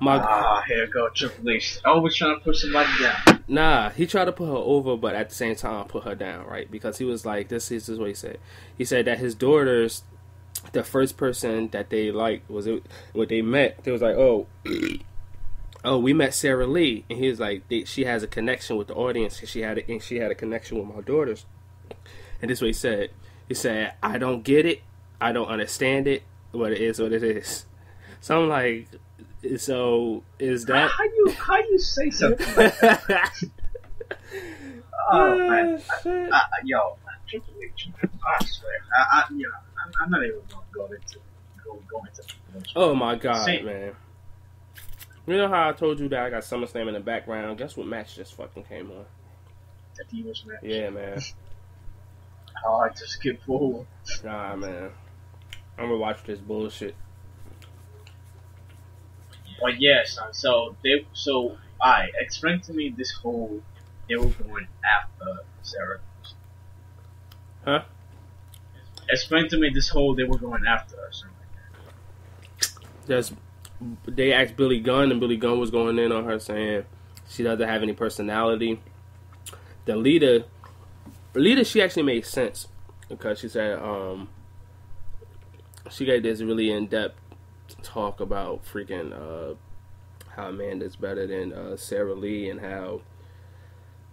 Here go Triple H. Always trying to push somebody down.
Nah, he tried to put her over, but at the same time put her down, right? Because he was like, this is what he said. He said that his daughters, the first person that they liked was when they met. They was like, oh, we met Sarah Lee, and he was like, she has a connection with the audience. She had a connection with my daughters, and this is what he said. He said, I don't get it, I don't understand it, but it is what it is. So I'm like, so is that
how you say something like that? Oh man, yo, Triple H, I swear, I'm not even gonna go into the
oh my god,
Same.
man. You know how I told you that I got Summerslam in the background? Guess what match just fucking came on?
The Divas match.
Yeah, man.
I to skip forward.
Nah, man. I'm gonna watch this bullshit.
But yeah, son. So explain to me this whole they were going after Sarah.
Huh?
Explain to me this whole they were going after her. Something like that.
They asked Billy Gunn, and Billy Gunn was going in on her saying she doesn't have any personality. The leader, she actually made sense because she said she gave this really in-depth talk about freaking how Amanda's better than Sarah Lee and how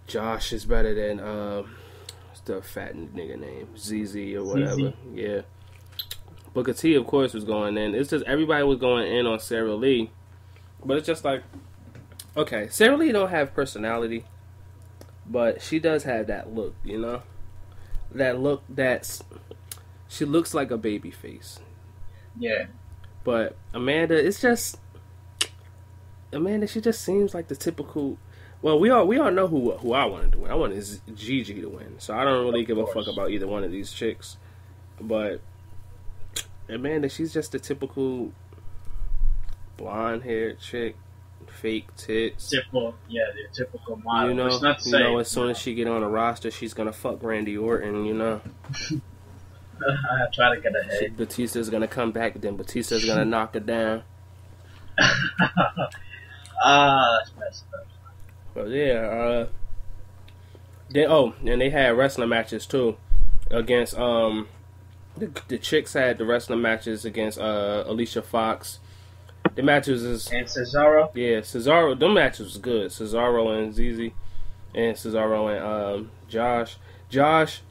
Josh is better than what's the fat nigga name, ZZ or whatever.
ZZ.
Yeah. Booker T, of course, was going in. It's just everybody was going in on Sarah Lee, but it's just like, okay, Sarah Lee don't have personality, but she does have that look, you know, that look she looks like a baby face.
Yeah.
But Amanda, she just seems like the typical. Well, we all know who I wanted to win. I wanted Gigi to win, so I don't really give a fuck about either one of these chicks. But Amanda, she's just the typical blonde-haired chick, fake tits.
The typical model.
You know,
It's not safe,
as soon as she get on a roster, she's gonna fuck Randy Orton. You know.
I try to get ahead.
Batista's gonna come back, then Batista's gonna knock her down.
That's messed up.
But yeah, and they had wrestling matches too against the chicks had the wrestling matches against Alicia Fox. The matches
and Cesaro.
Yeah, Cesaro. Them matches was good. Cesaro and ZZ, and Cesaro and Josh. Josh,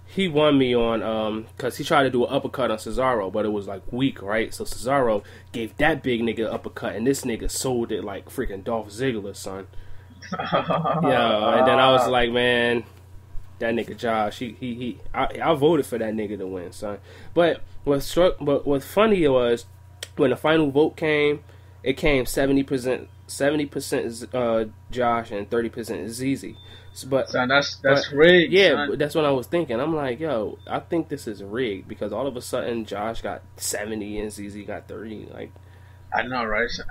he won me on because he tried to do an uppercut on Cesaro, but it was like weak, right? So Cesaro gave that big nigga an uppercut, and this nigga sold it like freaking Dolph Ziggler, son. Yeah, and then I was like, man, that nigga Josh, I voted for that nigga to win, son. But what's funny was when the final vote came, it came 70% Josh and 30% ZZ. But
son, that's rigged.
Yeah,
son.
But that's what I was thinking. I'm like, yo, I think this is rigged because all of a sudden Josh got 70 and ZZ got 30. Like,
I know, right? So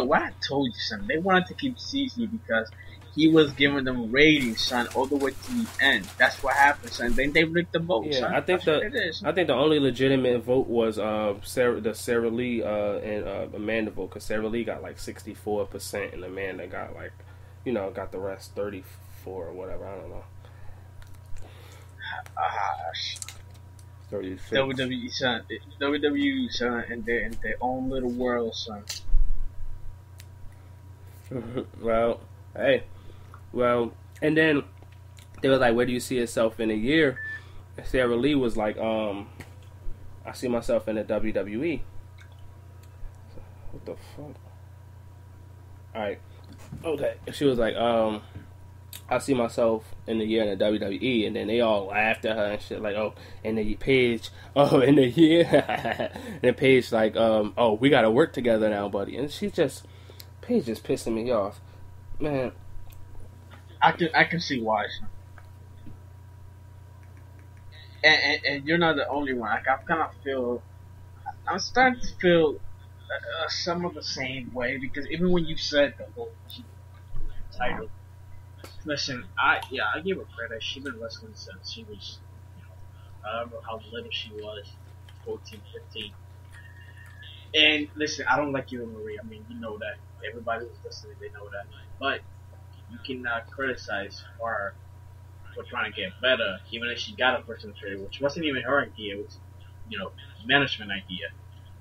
what I told you, son, they wanted to keep CZ because he was giving them ratings, son, all the way to the end. That's what happened, son. Then they rigged the vote,
yeah,
son.
I think the only legitimate vote was Sarah Lee and Amanda vote because Sarah Lee got like 64% and Amanda got like, got the rest 34 or whatever. I don't know. 36.
WWE, son. WWE, son, in their own little world, son.
Well, hey. Well, and then they were like, where do you see yourself in a year? And Sarah Lee was like, I see myself in the WWE. What the fuck? Alright. Okay. She was like, I see myself in the year in the WWE, and then they all laughed at her and shit, like, oh, and then Paige, oh, in the year, and then Paige like, oh, we gotta work together now, buddy, and Paige just pissing me off, man.
I can see why. and you're not the only one. Like I'm starting to feel some of the same way because even when you said the whole title, listen, I give her credit. She's been wrestling since she was, I don't know how little she was, 14, 15. And listen, I don't like you and Marie. I mean, you know that. Everybody who's listening, they know that. But you cannot criticize her for trying to get better, even if she got a personal trainer, which wasn't even her idea. It was, management idea.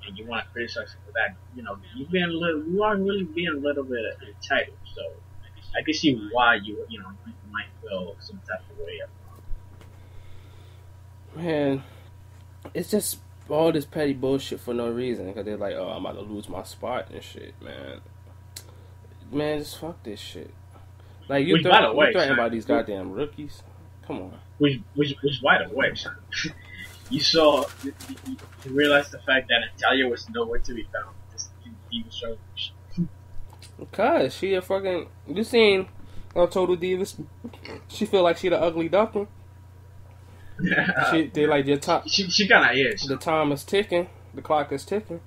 And you want to criticize her for that. You are really being a little bit entitled. So I can see why you might feel some type of way.
Man, it's just all this petty bullshit for no reason. Because they're like, oh, I'm about to lose my spot and shit, man. Man, just fuck this shit. Like, you threatening about these goddamn rookies? Come on.
Which wide awake, son. You realized the fact that Natalia was nowhere to be found. This diva show.
Because she a fucking... You seen Total Divas? She feel like she the ugly duckling. They like your top.
She kinda is.
The time is ticking. The clock is ticking.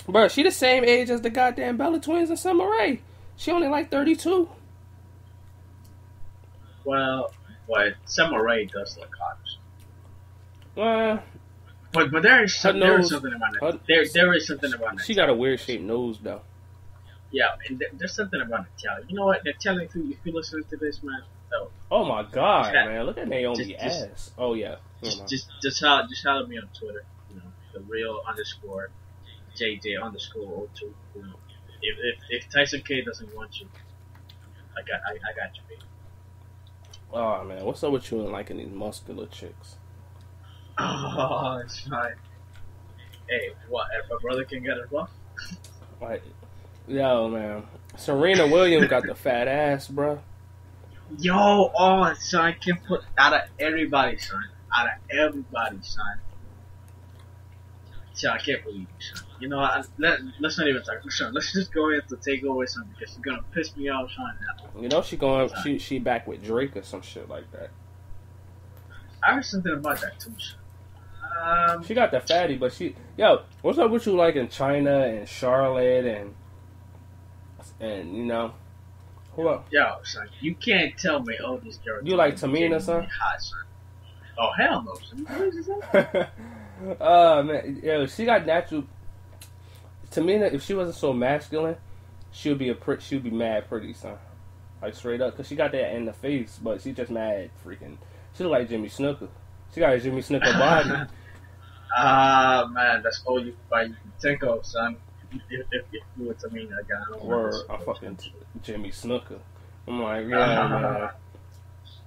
Bro, she the same age as the goddamn Bella Twins and Summer Rae. She only like 32.
Well, but Summer Rae does look hot. But there is something about it. There is something about it.
She got a weird shaped nose though.
Yeah, and there's something about Natalia. You know what? Natalia, if you listen to this, man.
Oh my god, man! Look at Naomi's ass. Oh yeah.
Just holler me on Twitter. The real _JJ_02. If Tyson K doesn't want you, I got you, baby.
Oh man, what's up with you and liking these muscular chicks?
Oh, it's fine. Hey, what? If a brother can get it rough?
Like, yo, man, Serena Williams got the fat ass, bro.
Yo, son, I can't put out of everybody, son. Son, I can't believe you, son. You know, let's not even talk. Son, let's just go into takeover, son, because she's gonna piss me off, son.
You know, she back with Drake or some shit like that.
I heard something about that too, son.
She got the fatty, but what's up with you liking China and Charlotte and who else?
Yo, son, you can't tell me, these girls.
You like Tamina, son?
Hot, son? Oh, hell no, son. What is that?
Man, she got natural. Tamina, if she wasn't so masculine, she'd be mad pretty, son. Like straight up, cause she got that in the face, but she just mad freaking. She look like Jimmy Snuka. She got a Jimmy Snuka body.
Man, that's all you can think of, son. If you were Tamina,
I'm fucking Jimmy Snuka. I'm like, yeah, man.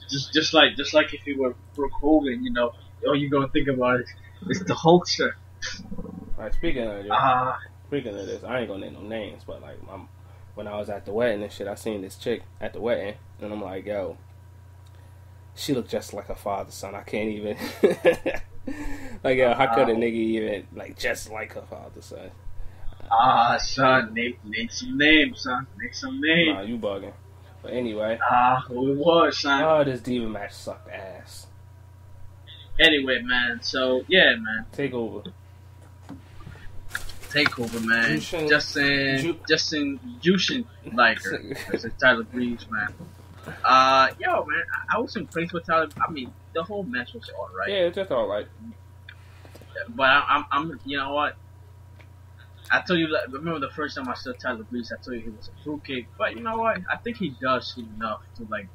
Just like if you were Brooke Hogan, all you gonna think about is the Hulkster.
Alright, speaking of this, I ain't gonna name no names, but like, when I was at the wedding and shit, I seen this chick at the wedding, and I'm like, yo, she looked just like her father, son. I can't even. Like, yo, how could a nigga even like just like her father, son?
Son, name some names, son. Name some names.
Nah, you bugging. But anyway.
Who it was, son?
Oh, this diva match sucked ass.
Anyway, man. So yeah, man.
Takeover,
man. Justin Jushin like her. As Tyler Breeze, man. Yo, man. I was impressed with Tyler. I mean, the whole match was alright.
Yeah, it's just alright.
But I'm. You know what? I told you. Remember the first time I saw Tyler Breeze? I told you he was a fruitcake. But you know what? I think he does enough to like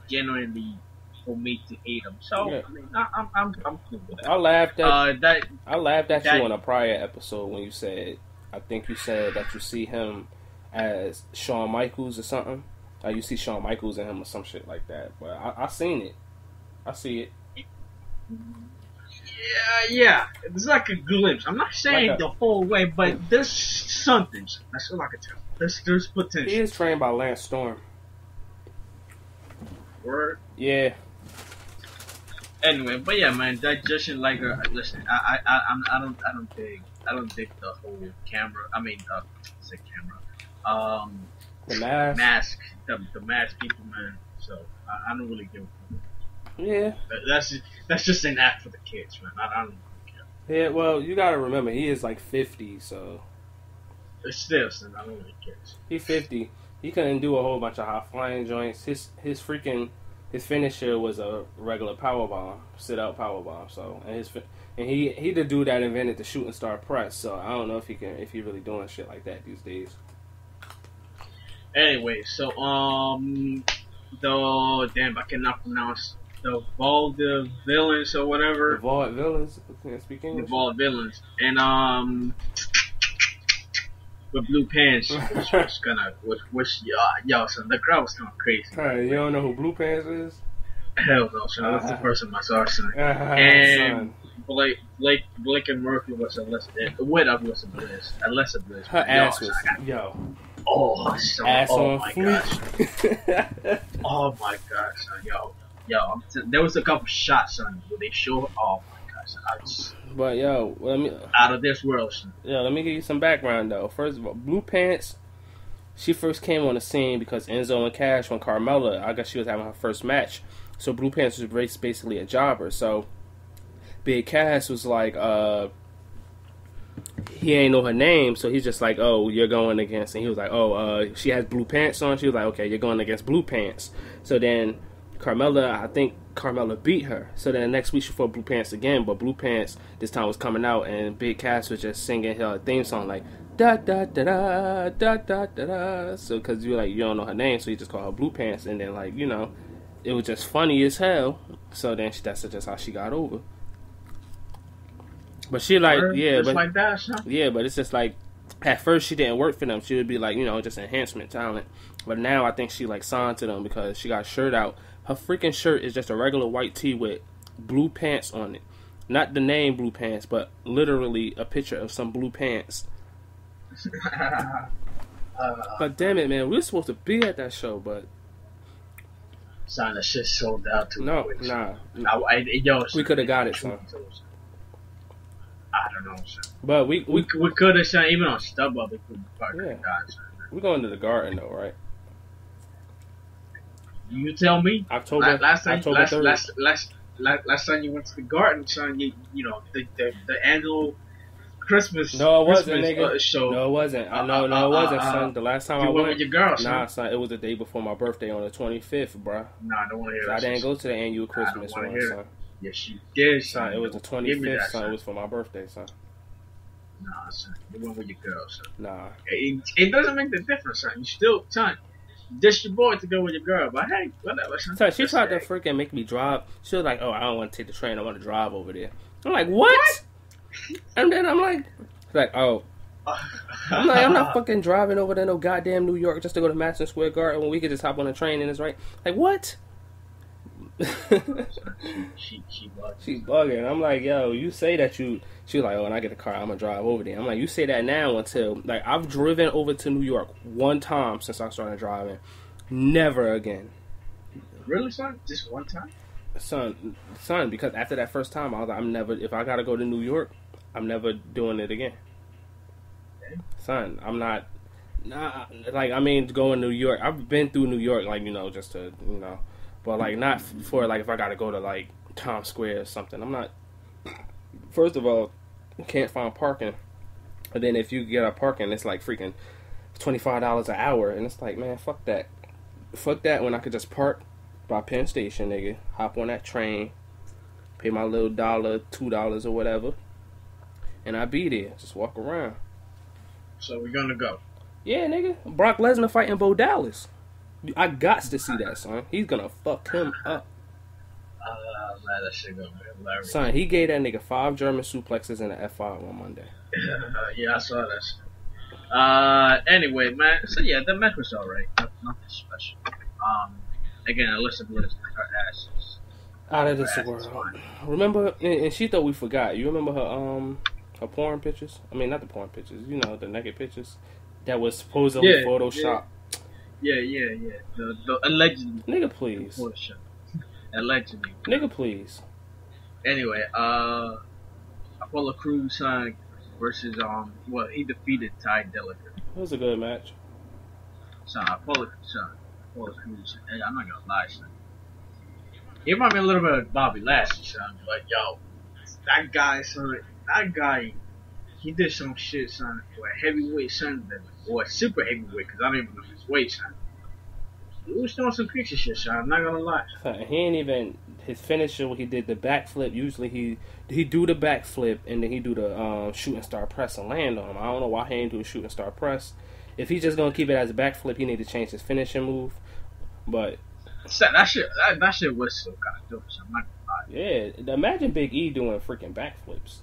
genuinely for me to hate him. So yeah. I mean, I'm cool with that.
I laughed at you on a prior episode when you said, I think you said that you see him as Shawn Michaels or something. You see Shawn Michaels in him or some shit like that. But I seen it. I see it.
Yeah. It's like a glimpse. I'm not saying the whole way, but there's something. That's all I can tell. There's potential.
He is trained by Lance Storm.
Word?
Yeah.
Anyway, but yeah, man, that Justin Liger. Listen, I don't dig the whole camera. I mean, camera.
The mask.
The mask people, man. So I don't really give a fuck.
Yeah.
That's just an act for the kids, man. I don't care.
Yeah, well, you gotta remember, he is like 50, so.
It's still, son, I don't really care.
He's 50. He couldn't do a whole bunch of high flying joints. His finisher was a regular power bomb, sit out power bomb. So and he the dude that invented the shooting star press. So I don't know if he really doing shit like that these days.
Anyway, so I cannot pronounce the Vaudevillains or whatever.
The Vaudevillains, can't speak
The
English.
Vaudevillains, and with blue pants, which was gonna, yo, son, the crowd was going crazy.
Hey, you don't know who Blue Pants is?
Hell no, son, that's the first time I saw son. And
son.
Blake and Murphy was a lesser, a lesser bliss.
Her ass was, yo.
Oh, son,
Ass
oh
on
my
fleek.
gosh. Oh my gosh, son, yo, there was a couple shots, son, where they showed, oh my gosh, son, I just,
But yo,
out of this world, son.
Yeah, let me give you some background though. First of all, Blue Pants, she first came on the scene because Enzo and Cash when Carmella, I guess she was having her first match. So Blue Pants was basically a jobber. So Big Cass was like, he ain't know her name, so he's just like, oh, you're going against, and he was like, oh, she has blue pants on. She was like, okay, you're going against Blue Pants. So then Carmella, I think Carmella beat her. So then the next week she fought Blue Pants again, but Blue Pants this time was coming out, and Big Cass was just singing her theme song like da da da da da da da da. So because you don't know her name, so you just call her Blue Pants, and then it was just funny as hell. So then that's just how she got over. But she like
that, huh?
Yeah, but it's just like at first she didn't work for them. She would be like just enhancement talent. But now I think she like signed to them because she got a shirt out. Her freaking shirt is just a regular white tee with blue pants on it. Not the name Blue Pants, but literally a picture of some blue pants. But damn it, man, we were supposed to be at that show, but
son, that shit sold out too quick.
Nah.
We
could have got it, son.
I don't know, son.
But we
could have, son, even on StubHub, we could have got, son.
We're going to the Garden though, right?
You tell me.
October 3rd.
Last time you went to the Garden, son, the annual Christmas.
No, it wasn't,
Christmas,
nigga.
show.
No, it wasn't. No, it wasn't, son. The last time I went
with your girl, son.
Nah, son. It was the day before my birthday on the 25th, bruh.
Nah, I don't want to hear that.
I didn't go to the annual Christmas one, son.
Yes, you did, son.
It was the 25th, son. It was for my birthday, son.
Nah, son. You went with your girl, son.
Nah.
It doesn't make the difference, son. You still, son. Just your boy to go with your girl, but hey, whatever. Son.
So she tried to freaking make me drive. She was like, "Oh, I don't want to take the train. I want to drive over there." I'm like, "What?" And then I'm like, "Oh." I'm like, I'm not fucking driving over to no goddamn New York just to go to Madison Square Garden when we could just hop on a train and it's right. Like, what? She bugging. I'm like, yo, you say that you. She was like, oh, when I get a car, I'm gonna drive over there. I'm like, you say that now until like I've driven over to New York one time since I started driving. Never again.
Really, son? Just one time?
Son, because after that first time, I was like, I'm never. If I gotta go to New York, I'm never doing it again. Okay. Son, I'm not. Nah, like I mean, going to New York. I've been through New York, like just to but like not for like if I gotta go to like Times Square or something. I'm not. First of all, can't find parking, and then if you get a parking, it's like freaking $25 an hour, and it's like, man, fuck that when I could just park by Penn Station, nigga, hop on that train, pay my little $1, $2 or whatever, and I be there, just walk around.
So we're gonna go.
Yeah, nigga, Brock Lesnar fighting Bo Dallas. I got to see that, son. He's gonna fuck him up.
Man, that shit gonna be hilarious.
Son, he gave that nigga 5 German suplexes and an F5 on Monday.
Yeah, I saw that shit. Anyway, man. So yeah, the match was alright. Nothing special. Again, Alyssa Bliss, her ass is
out of this world. Remember, and she thought we forgot. You remember her porn pictures? I mean, not the porn pictures. The naked pictures that was supposedly Photoshopped.
Yeah. The allegedly.
Nigga, please.
Allegedly.
Nigga, please.
Anyway, Apollo Crews versus he defeated Ty Dillinger.
It was a good match.
Apollo Crews. Hey, I'm not gonna lie, son. He reminded me a little bit of Bobby Lashley, son. Like, yo, that guy, son, he did some shit, son, for a heavyweight, son, or a super heavyweight, because I don't even know his weight, son. He was doing some creature shit, son. I'm not gonna lie.
He ain't even his finisher when he did the backflip. Usually he do the backflip and then he do the shooting star press and land on him. I don't know why he ain't do a shooting star press. If he's just gonna keep it as a backflip, he need to change his finishing move. But
That shit was so kind of dope. So I'm not gonna lie.
yeah, imagine Big E doing freaking backflips.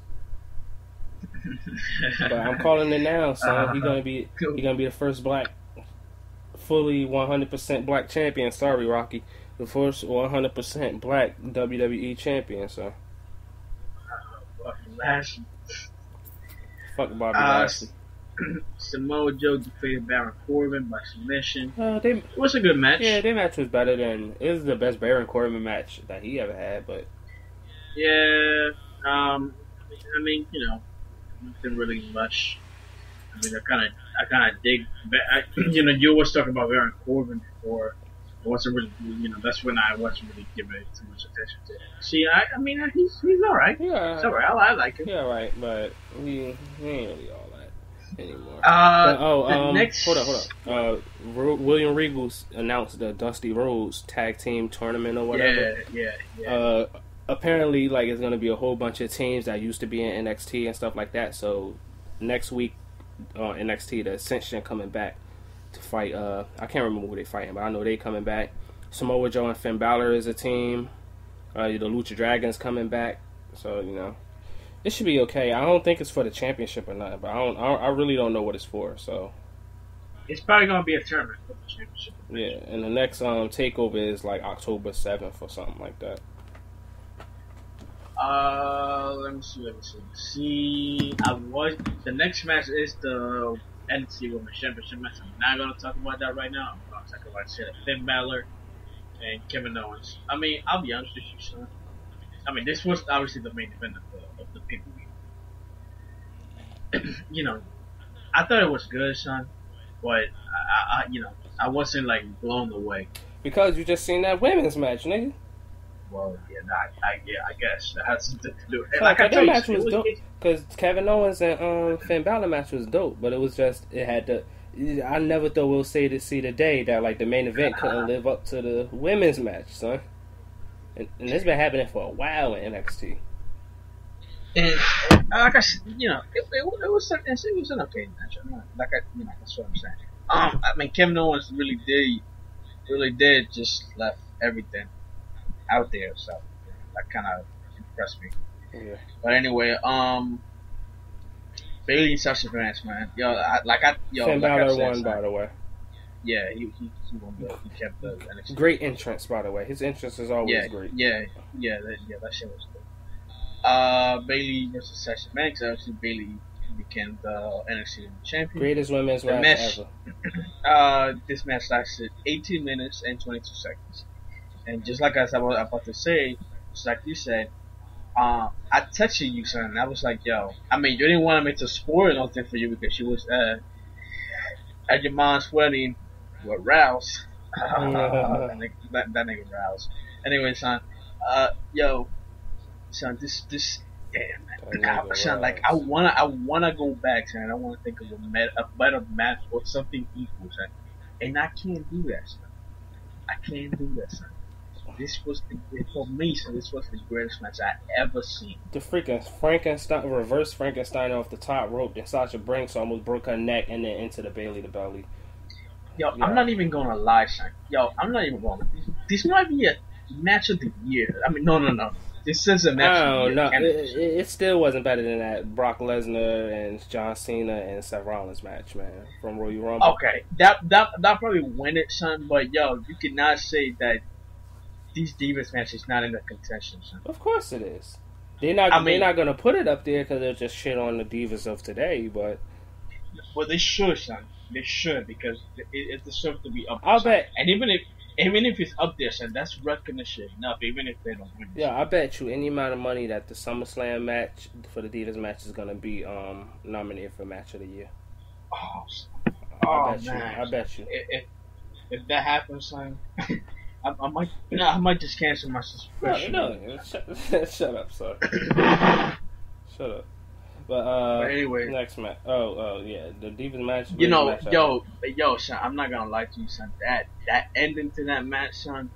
But I'm calling it now, son. He gonna be the first black, fully 100% black champion. Sorry, Rocky, the first 100% black WWE champion. So
Lashley.
fuck Bobby Lashley.
Samoa Joe defeated Baron Corbin by submission.
It
was a good match.
Yeah, their match was better than it was the best Baron Corbin match that he ever had. But
yeah, I mean, you know, nothing really much. I mean, I kind of dig. You know, you always talk about Baron Corbin before. I wasn't really, you know, that's when I wasn't really giving it too much attention to. See, I mean, he's all right.
Yeah,
he's all right. I like him.
Yeah, right, but he ain't really all that anymore.
Next,
hold on. William Regal announced the Dusty Rhodes Tag Team Tournament or whatever.
Yeah.
Apparently, like, it's gonna be a whole bunch of teams that used to be in NXT and stuff like that. So next week on NXT, the Ascension coming back to fight. I can't remember who they fighting, but I know they coming back. Samoa Joe and Finn Balor is a team. The Lucha Dragons coming back. So you know, it should be okay. I don't think it's for the championship or nothing, but I really don't know what it's for. So
it's probably gonna be a tournament for the championship.
Yeah, and the next takeover is like October 7th or something like that.
Let me see. The next match is the NXT Women's Championship match. I'm not gonna talk about that right now. I'm gonna talk about shit. Finn Balor and Kevin Owens. I mean, I'll be honest with you, son. I mean, this was obviously the main event of the pay-per-view. You know, I thought it was good, son, but I wasn't like blown away
because you just seen that women's match, nigga.
Well, yeah, I guess that has something to do with it.
Like, that match was dope because Kevin Owens and Finn Balor match was dope, but it was just it had to. I never thought we'll see the day that like the main event couldn't live up to the women's match, son. And it's been happening for a while in NXT.
And like I said, you know, it was an okay match. That's what I'm saying. I mean, Kevin Owens really did just left everything out there, so that kind of impressed me.
Yeah.
But anyway, Bailey Sasha Banks, man.
Finn Balor won, by the way.
Yeah, he won. He kept the NXT.
Great entrance, by the way. His entrance is always great.
That shit was good. Bailey versus Sasha Banks. Obviously, Bailey became the NXT champion.
Greatest women's match
ever. This match lasted 18 minutes and 22 seconds. And just like I was about to say, just like you said, I texted you, son, and I was like, yo, I mean, you didn't want me to spoil nothing for you because she was at your mom's wedding with Rouse. that nigga Rouse. Anyway, son, son, this, damn, son, like, I wanna go back, son, I wanna think of a better match or something equal, son, and I can't do that, son. Son. This was for me, so this was the greatest match I ever seen.
The freaking reverse Frankenstein off the top rope, and Sasha Banks almost broke her neck, and then into the Bailey to belly.
Yo, yeah. I'm not even gonna lie, son. This might be a match of the year. I mean, no. This is a match of the year.
It still wasn't better than that Brock Lesnar and John Cena and Seth Rollins match, man, from Royal Rumble.
Okay, that probably win it, son. But yo, you cannot say that these Divas matches not in the contention, son.
Of course it is. They're not gonna put it up there because they'll just shit on the Divas of today. But
well, they should, son. They should because it deserves to be up there.
I'll bet.
And even if it's up there, son, that's recognition enough. Even if they don't win.
Yeah, I bet you any amount of money that the SummerSlam match for the Divas match is gonna be nominated for Match of the Year.
I
bet you.
If that happens, son. I might just cancel my subscription.
No, shut up, son. Shut up. But
anyway,
next match. Oh, yeah, the Divas match.
You know,
match
yo, son, I'm not gonna lie to you, son. That ending to that match, son,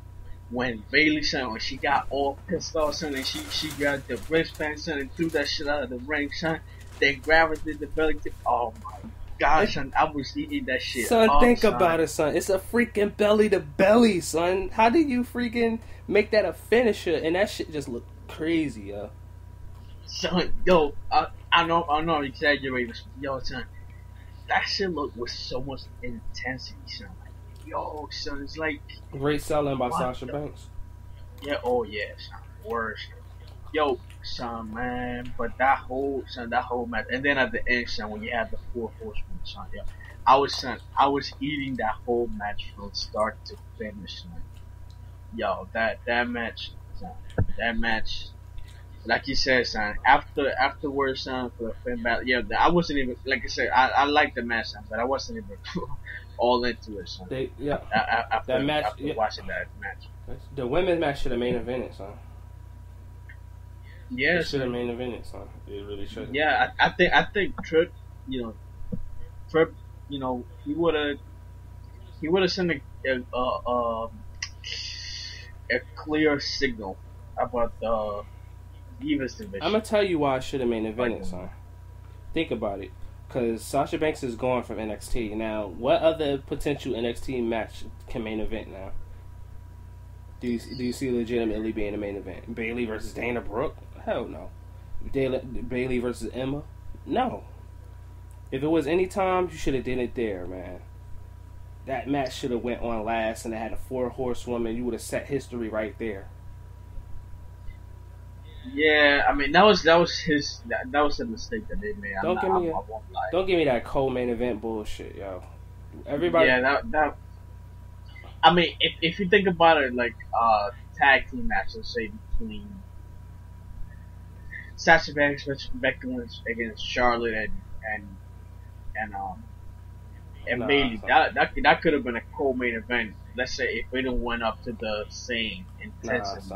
when Bailey, son, when she got all pissed off, son, and she grabbed the wristband, son, and threw that shit out of the ring, son. Then grabbed it, did the belly tip. Oh my gosh, son, I was eating that shit.
Son, think about it, son. It's a freaking belly to belly, son. How do you freaking make that a finisher? And that shit just looked crazy, yo.
Son, yo, I know I'm exaggerating, yo, son. That shit looked with so much intensity, son. Like, yo, son, it's like
great selling by Sasha Banks.
Yeah, oh yeah, son. Worse. Yo, son, man, but that whole match, and then at the end, son, when you had the 4 horsemen, son, yo, I was eating that whole match from start to finish, son. Yo, that match, son, like you said, son, afterwards, son, for the Finn battle, yeah, I wasn't even, like I said, I liked the match, son, but I wasn't even all into it, son. After watching that match.
The women's match should have main evented, son.
Yeah,
it should have main evented, son. It really should.
Yeah, I think Tripp, he would have sent a clear signal about the Divas division.
I'm gonna tell you why I should have main evented, son. Think about it, because Sasha Banks is gone from NXT now. What other potential NXT match can main event now? Do you see legitimately being a main event? Bayley versus Dana Brooke? Hell no. Bayley versus Emma? No. If it was any time, you should have did it there, man. That match should have went on last, and it had a 4 horsewoman. You would have set history right there.
Yeah, I mean that was a mistake that they made.
Don't give me that co-main event bullshit, yo. Everybody.
Yeah, that. I mean, if you think about it, like tag team match, let's say between Sasha Banks versus Becky Lynch against Charlotte and Bayley, that could have been a co-main event. Let's say if it didn't went up to the same intensity.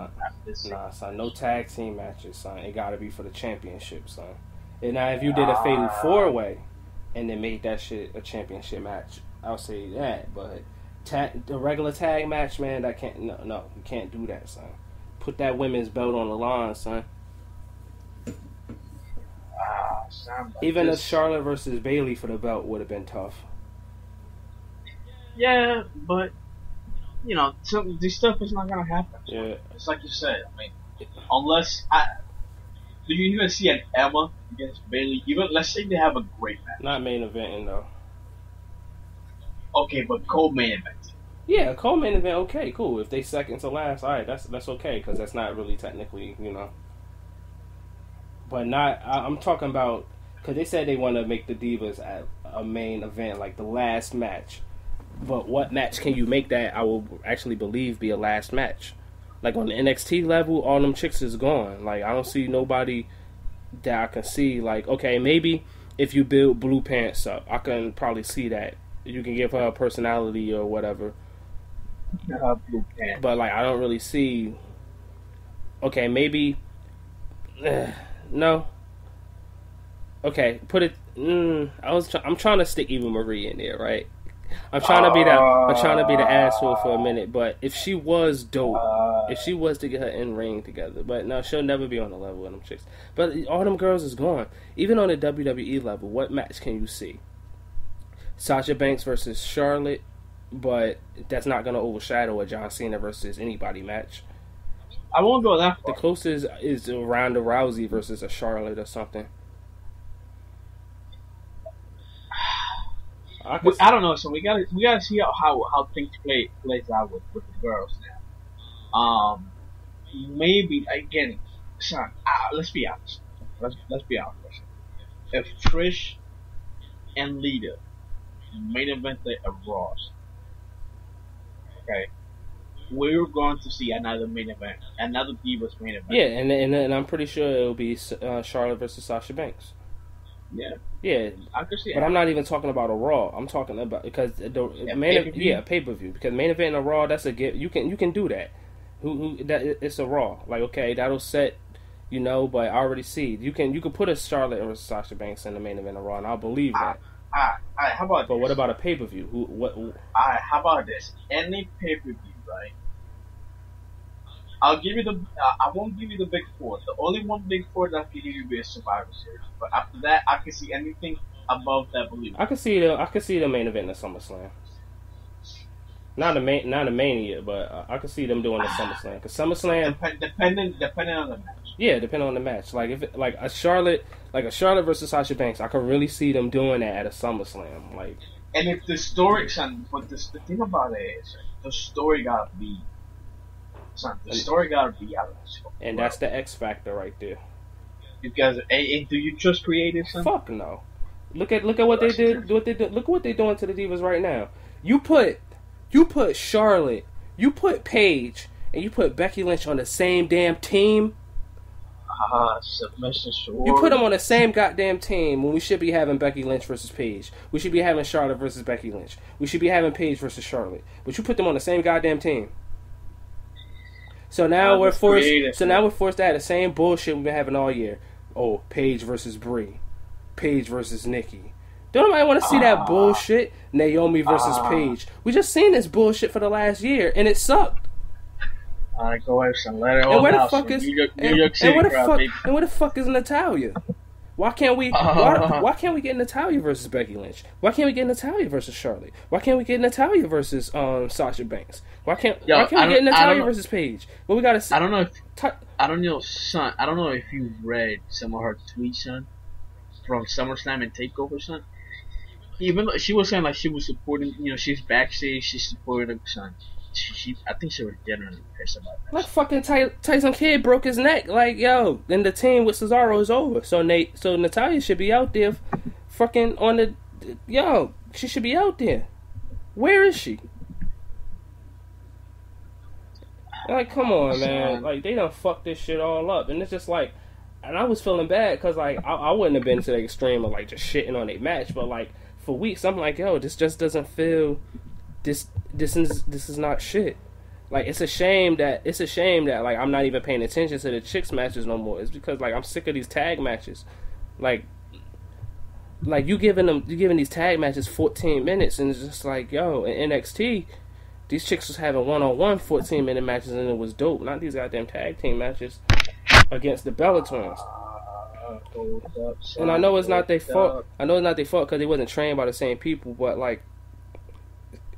Son, no tag team matches, son. It got to be for the championship, son. And now if you did a fatal 4-way and then made that shit a championship match, I'll say that. But the regular tag match, man, that can't. No, you can't do that, son. Put that women's belt on the line, son. Even a Charlotte versus Bayley for the belt would have been tough.
Yeah, but this stuff is not gonna happen.
Yeah,
it's like you said. I mean, do you even see an Emma against Bayley? Even let's say they have a great match.
Not main eventing though.
Okay, but co-main event.
Yeah, co-main event. Okay, cool. If they second to last, all right, that's okay because that's not really technically, But not. I'm talking about because they said they want to make the Divas at a main event, like the last match. But what match can you make that I will actually believe be a last match? Like on the NXT level, all them chicks is gone. Like I don't see nobody that I can see. Like okay, maybe if you build Blue Pants up, I can probably see that. You can give her a personality or whatever.
Blue Pants.
But like I don't really see. Okay, maybe. No. Okay, put it. I'm trying to stick Eva Marie in there, right? I'm trying to be the asshole for a minute, but if she was dope, if she was to get her in ring together, but no, she'll never be on the level of them chicks. But all them girls is gone. Even on the WWE level, what match can you see? Sasha Banks versus Charlotte, but that's not gonna overshadow a John Cena versus anybody match.
I won't go that far.
The closest is Ronda Rousey versus a Charlotte or something.
I don't know. So we gotta see how things plays out with the girls now. Maybe again, son. Let's be honest. Let's be honest. If Trish and Lita main evented a Ross, okay, we're going to see another main event, another Divas main event.
Yeah, and I'm pretty sure it'll be Charlotte versus Sasha Banks. Yeah,
I could see
but
it.
I'm not even talking about a Raw. I'm talking about because the
pay-per-view?
pay-per-view, because main event and a Raw, that's a gift. You can do that. It's a Raw. Like, okay, that'll set, but I already see you can put a Charlotte or Sasha Banks in the main event of Raw, and I'll believe that.
How about
But
this?
what about a pay-per-view?
How about this? Any pay-per-view, right? I'll give you I won't give you the big four. The only one big four that I can give you is Survivor Series. But after that, I can see anything above that. Believe me.
I can see the main event of SummerSlam. Not a Mania, but I can see them doing the SummerSlam. Because SummerSlam,
depending on the match.
yeah, depending on the match. Like if a Charlotte versus Sasha Banks, I could really see them doing that at a SummerSlam. Like,
and if the story, but the thing about it is, the story gotta be. The story gotta be out of this.
And that's the X factor right there.
Because do you trust creators, son?
Fuck no. Look at what they did. Look at what they're doing to the Divas right now. You put Charlotte, you put Paige, and you put Becky Lynch on the same damn team.
Submission sure.
You put them on the same goddamn team when we should be having Becky Lynch versus Paige. We should be having Charlotte versus Becky Lynch. We should be having Paige versus Charlotte. But you put them on the same goddamn team. So now we're forced. So now we're forced to have the same bullshit we've been having all year. Oh, Paige versus Brie, Paige versus Nikki. Don't nobody want to see that bullshit? Naomi versus Paige. We just seen this bullshit for the last year, and it sucked.
Alright, go ahead, son. Let it all
And where the
out,
fuck
son.
is
New York City crowd, baby.
and where the fuck is Natalya? Why can't we? Why can't we get Natalya versus Becky Lynch? Why can't we get Natalya versus Charlotte? Why can't we get Natalya versus Sasha Banks? Why can't we get Natalya versus Paige? Well, we gotta see.
I don't know, son. I don't know if you read some of her tweets, son, from SummerSlam and Takeover, son. Even though she was saying like she was supporting, she's backstage, she's supporting her son. I think she was genuinely pissed about that.
Like fucking Tyson Kidd broke his neck. Like, yo, then the team with Cesaro is over. So Natalya should be out there, fucking on the. Yo, she should be out there. Where is she? Like, come on, man. Like, they done fucked this shit all up, and it's just like, and I was feeling bad because like I wouldn't have been to the extreme of like just shitting on a match, but like for weeks I'm like, yo, this just doesn't feel. This is not shit. Like it's a shame that like I'm not even paying attention to the chicks matches no more. It's because like I'm sick of these tag matches. Like you giving these tag matches 14 minutes, and it's just like, yo, in NXT these chicks was having 1-on-1 14-minute matches, and it was dope. Not these goddamn tag team matches against the Bella Twins. And I know it's not their fault. I know it's not their fault because they wasn't trained by the same people, but like.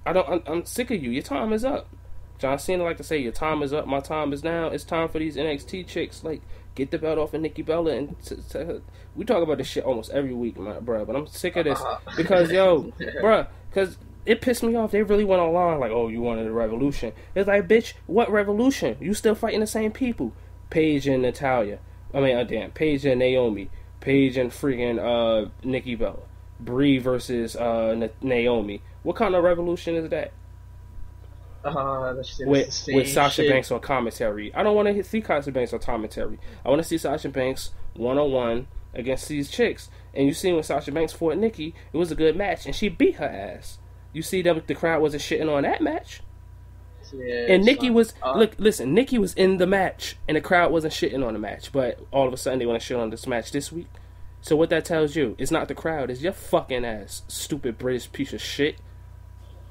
I'm sick of you. Your time is up. John Cena like to say, your time is up. My time is now. It's time for these NXT chicks. Like, get the belt off of Nikki Bella. And we talk about this shit almost every week, bro. But I'm sick of this because, yo, bro, because it pissed me off. They really went online like, oh, you wanted a revolution. It's like, bitch, what revolution? You still fighting the same people. Paige and Natalya. Paige and Naomi. Paige and freaking Nikki Bella. Brie versus Naomi. What kind of revolution is that? With Sasha Banks on commentary. I don't want to see Sasha Banks on commentary. I want to see Sasha Banks 1-on-1 against these chicks. And you see when Sasha Banks fought Nikki, it was a good match, and she beat her ass. You see that the crowd wasn't shitting on that match. Yeah, and Nikki was Nikki was in the match, and the crowd wasn't shitting on the match. But all of a sudden, they want to shit on this match this week. So what that tells you, it's not the crowd, it's your fucking ass, stupid British piece of shit.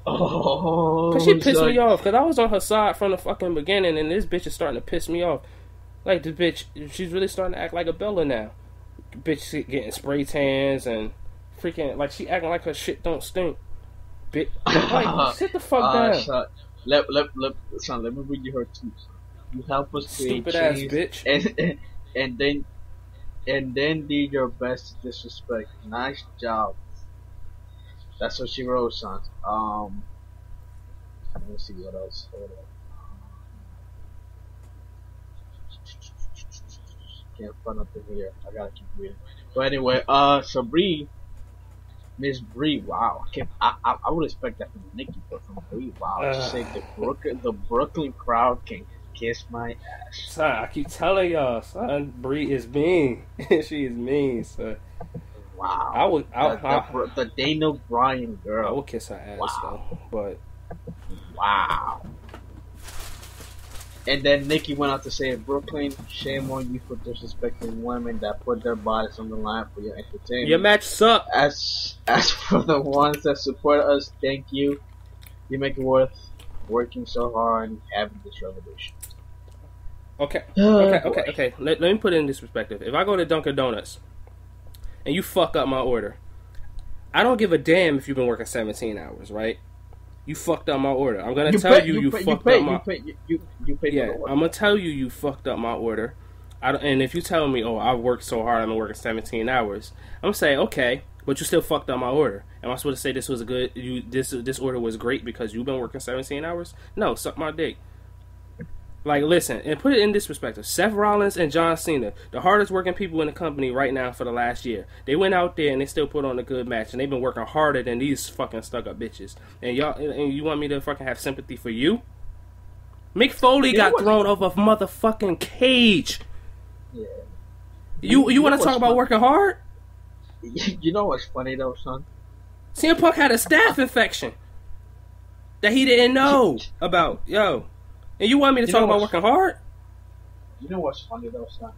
Cause she pissed me off, cause I was on her side from the fucking beginning, and this bitch is starting to piss me off. Like, this bitch, she's really starting to act like a Bella now. Bitch getting spray tans and freaking, like, she acting like her shit don't stink. Bitch, like, sit the fuck down.
Son, let me read you her tweets. You help us create
stupid ass bitch.
And then did your best to disrespect. Nice job. That's what she wrote, son. Let me see what else. Hold on. Can't find nothing here. I gotta keep reading. But anyway, so Miss Brie, wow. I would expect that from Nikki, but from Brie, wow. She said the Brooklyn crowd can kiss my ass.
Son, I keep telling y'all, son, Brie is mean. She is mean, son.
Wow. The Daniel Bryan
I
girl.
would kiss her ass though, but
Wow. And then Nikki went out to say, Brooklyn, shame on you for disrespecting women that put their bodies on the line for your entertainment.
your match sucked.
As for the ones that support us, thank you. You make it worth working so hard and having this revolution.
Okay.
Oh,
Okay. Let me put it in this perspective. If I go to Dunkin' Donuts and you fuck up my order, I don't give a damn if you've been working 17 hours, right? You fucked up my order. I'm gonna tell you fucked up my.
You pay.
Yeah, I'm gonna tell you fucked up my order. And if you tell me, oh, I worked so hard, I've been working 17 hours, I'm gonna say, okay, but you still fucked up my order. Am I supposed to say this was a good? This order was great because you've been working 17 hours? No, suck my dick. Like, listen, and put it in this perspective. Seth Rollins and John Cena, the hardest working people in the company right now for the last year. They went out there and they still put on a good match, and they've been working harder than these fucking stuck-up bitches. And you want me to fucking have sympathy for you? Mick Foley got thrown off a motherfucking cage.
Yeah.
You want to talk about working hard?
You know what's funny though, son?
CM Punk had a staph infection that he didn't know about. Yo. And you want me to talk about working hard?
You know what's funny though, son?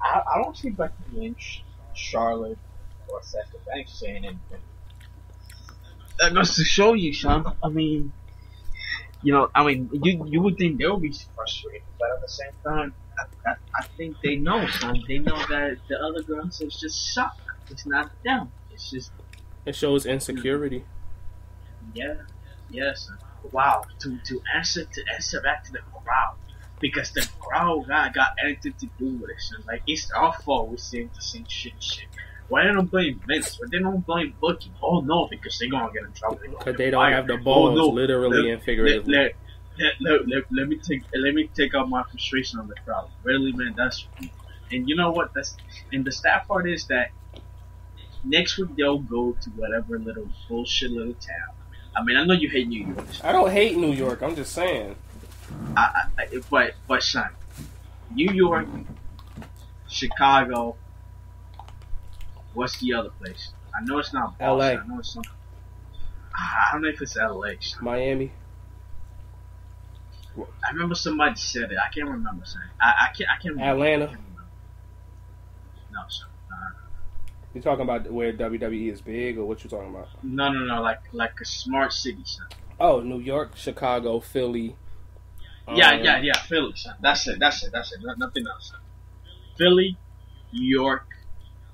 I don't see Becky Lynch, Charlotte, or Sasha Banks saying anything. That goes to show you, son. I mean, you would think they would be frustrated, but at the same time, I think they know, son. They know that the other girls just suck. It's not them. It's just.
It shows insecurity.
Yeah. Yes. Wow. To answer back to the crowd, because the crowd got anything to do with it. So, like, it's our fault we're saying the same shit. Why they don't blame Vince? Why they don't blame Bookie? Oh no, because they're gonna get in trouble.
Because they don't have the balls, literally and figuratively.
Let me take out my frustration on the crowd. Really, man, and you know what? And the sad part is that next week they'll go to whatever little bullshit little town. I mean, I know you hate New York.
I don't hate New York. I'm just saying.
But son, New York, Chicago. What's the other place? I know it's not Boston.
LA.
I know it's something. I don't know if it's LA. Son.
Miami.
I remember somebody said it. I can't remember saying. I can't remember.
Atlanta.
I can't remember. No, son.
You talking about where WWE is big, or what you talking about?
No. Like a smart city, son.
Oh, New York, Chicago, Philly.
Yeah. Philly, son. That's it. Nothing else, son. Philly, New York,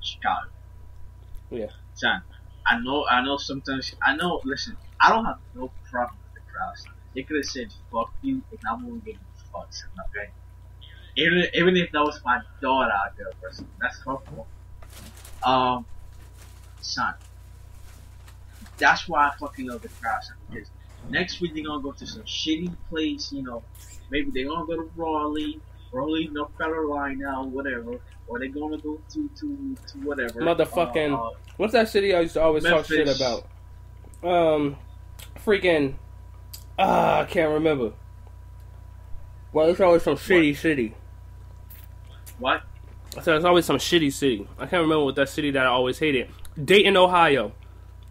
Chicago.
Yeah.
Son, I know. Sometimes Listen, I don't have no problem with the crowd, son. They could have said "fuck you," and I won't give a fuck, son. Okay. Even if that was my daughter out there, person, that's her fault. Son, that's why I fucking love the crowd, son, because next week they're gonna go to some shitty place, maybe they're gonna go to Raleigh, North Carolina, or whatever, or they're gonna go to whatever.
Motherfucking, what's that city I used to always
Memphis.
talk shit about? I can't remember. Well, it's always some shitty city.
What?
I said it's always some shitty city. I can't remember what that city that I always hated. Dayton, Ohio.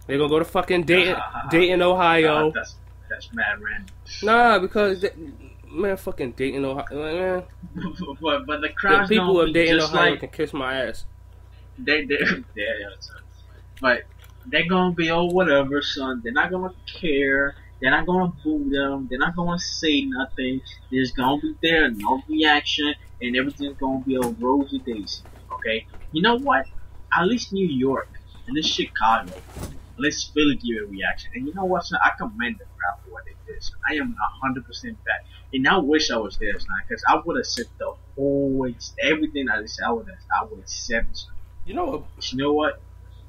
They're gonna go to fucking Dayton, Ohio.
That's mad random.
Nah, because man, fucking Dayton, Ohio. Man.
but the crowd.
The people of Dayton, Ohio
like,
can kiss my ass.
But they're gonna be whatever, son. They're not gonna care. They're not gonna boo them. They're not gonna say nothing. There's gonna be no reaction, and everything's gonna be a rosy daisy. Okay? You know what? At least New York and this Chicago, let's Philly give a reaction. And you know what, son? I commend the crowd for what they did. Son. I am 100% back, and I wish I was there, son, because I would have said the whole everything I said. I would have said it. Son.
You know what?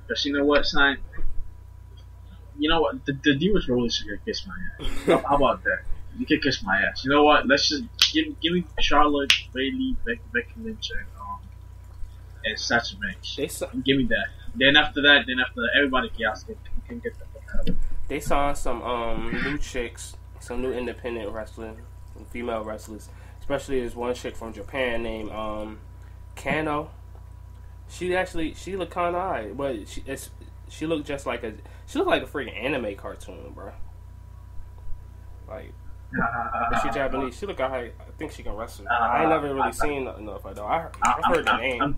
But you know what? Son? You know what? The Divas really should kiss my ass. How about that? You can kiss my ass. You know what? Let's just give me Charlotte, Bayley, Becky Lynch, and Sasha Banks. Give me that. Then after that, everybody else can get the fuck out of it.
They saw some new chicks, some new independent wrestling, female wrestlers. Especially this one chick from Japan named Kano. She looked kind of alright, but she looked just like a freaking anime cartoon, bro. Like, but she Japanese. She look alright. I think she can wrestle. I ain't never really seen nothing of her though. I've heard the name.
I'm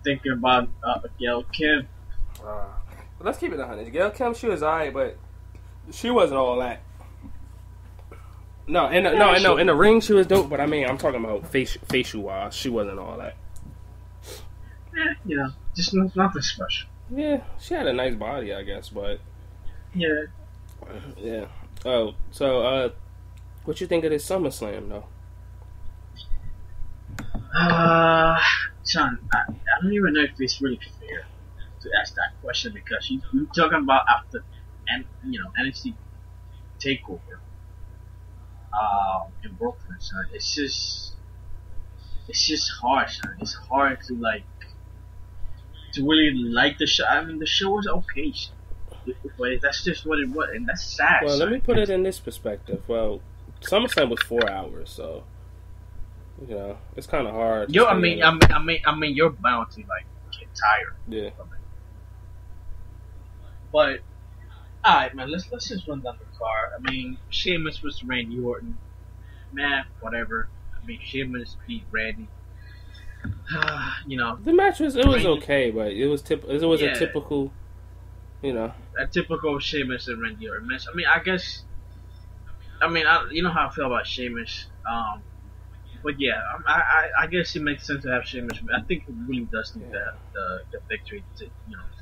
thinking about Gail Kim.
But let's keep it 100. Gail Kim, she was alright, but she wasn't all that. No, in the ring she was dope, but I mean, I'm talking about facial wise, she wasn't all that.
Yeah, just nothing special.
Yeah, she had a nice body, I guess, but
yeah.
Oh, so what you think of this SummerSlam though?
Son, I don't even know if it's really fair to ask that question because you're talking about after, NXT takeover, in Brooklyn, son. It's just hard, son. It's hard to really like the show. I mean, the show was okay, son. But that's just what it was, and that's sad.
Well,
son.
let me put it in this perspective. Well, SummerSlam was 4 hours, so it's kind of hard.
I mean, you're bound to get tired.
Yeah.
But alright, man. Let's just run down the card. I mean, Sheamus versus Randy Orton. Man, whatever. I mean, Sheamus beat Randy.
The match was okay, but it was a typical,
a typical Sheamus and Randy Orton match. I mean, you know how I feel about Sheamus. But yeah, I guess it makes sense to have Sheamus. I think it really does need the victory to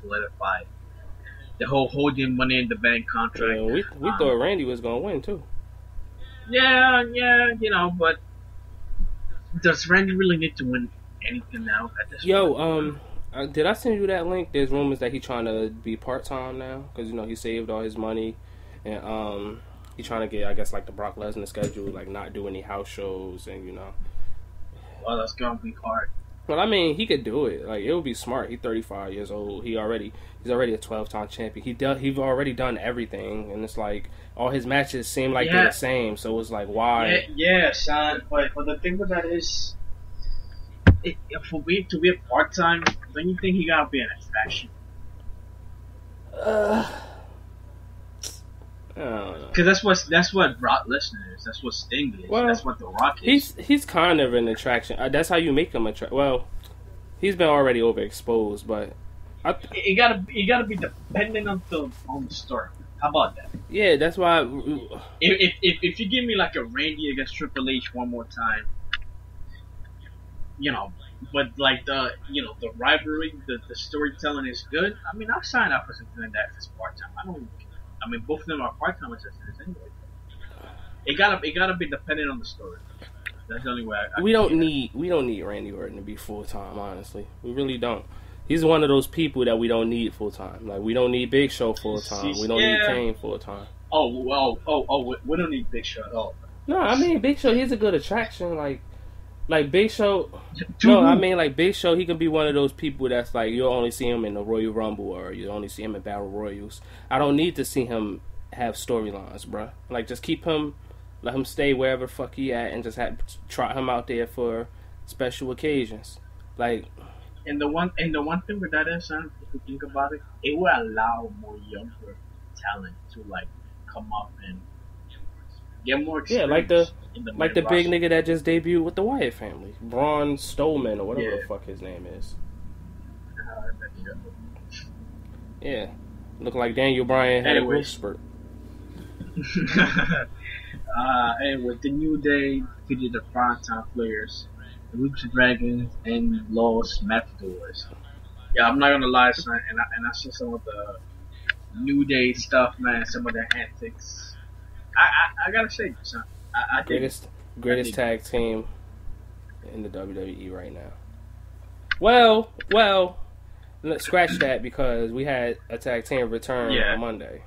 solidify the whole holding Money in the Bank contract.
Yeah, we thought Randy was gonna win too.
Yeah, but does Randy really need to win anything now at this point?
Did I send you that link? There's rumors that he's trying to be part-time now because he saved all his money and he's trying to get, I guess, like the Brock Lesnar schedule, like not do any house shows and
Well, that's gonna be hard.
Well, I mean, he could do it. Like, it would be smart. He's 35 years old. He's already a 12-time champion. He's already done everything, and it's like all his matches seem like they're the same. So it's like, why?
Yeah, son. But the thing with that is, for me to be a part-time, don't you think he gotta be an attraction? Because that's what Brock Lesnar is. That's what Sting is. Well, that's what The Rock is.
He's kind of an attraction. That's how you make him attract. Well, he's been already overexposed, but
it gotta be dependent on the story. How about that?
Yeah, that's why.
If you give me like a Randy against Triple H one more time, but like the rivalry, the storytelling is good. I mean, I'll sign up for something like that if it's part time. I mean, both of them are part-timers anyway. It gotta be dependent on the story. That's the only way.
We don't need Randy Orton to be full-time. Honestly, we really don't. He's one of those people that we don't need full-time. Like, we don't need Big Show full-time. We don't need Kane full-time.
We don't need Big Show at all.
No, I mean Big Show. He's a good attraction. Like Big Show. No, I mean like Big Show. He can be one of those people that's like you'll only see him in the Royal Rumble or you only see him in Battle Royals. I don't need to see him have storylines, bruh. Like just let him stay wherever the fuck he at, and just trot him out there for special occasions. Like,
and the one thing with that is, son, if you think about it, it will allow more younger talent to come up and get more experience.
Yeah, like the big nigga that just debuted with the Wyatt family, Braun Strowman or whatever the fuck his name is. Yeah, looking like Daniel Bryan had a growth spurt.
Anyway, the New Day defeated the primetime players, the Lucha Dragons, and Los Matadors. Yeah, I'm not gonna lie, son, and I saw some of the New Day stuff, man. Some of their antics. I gotta say, son.
Greatest tag team in the WWE right now. Well, let's scratch that because we had a tag team return on Monday.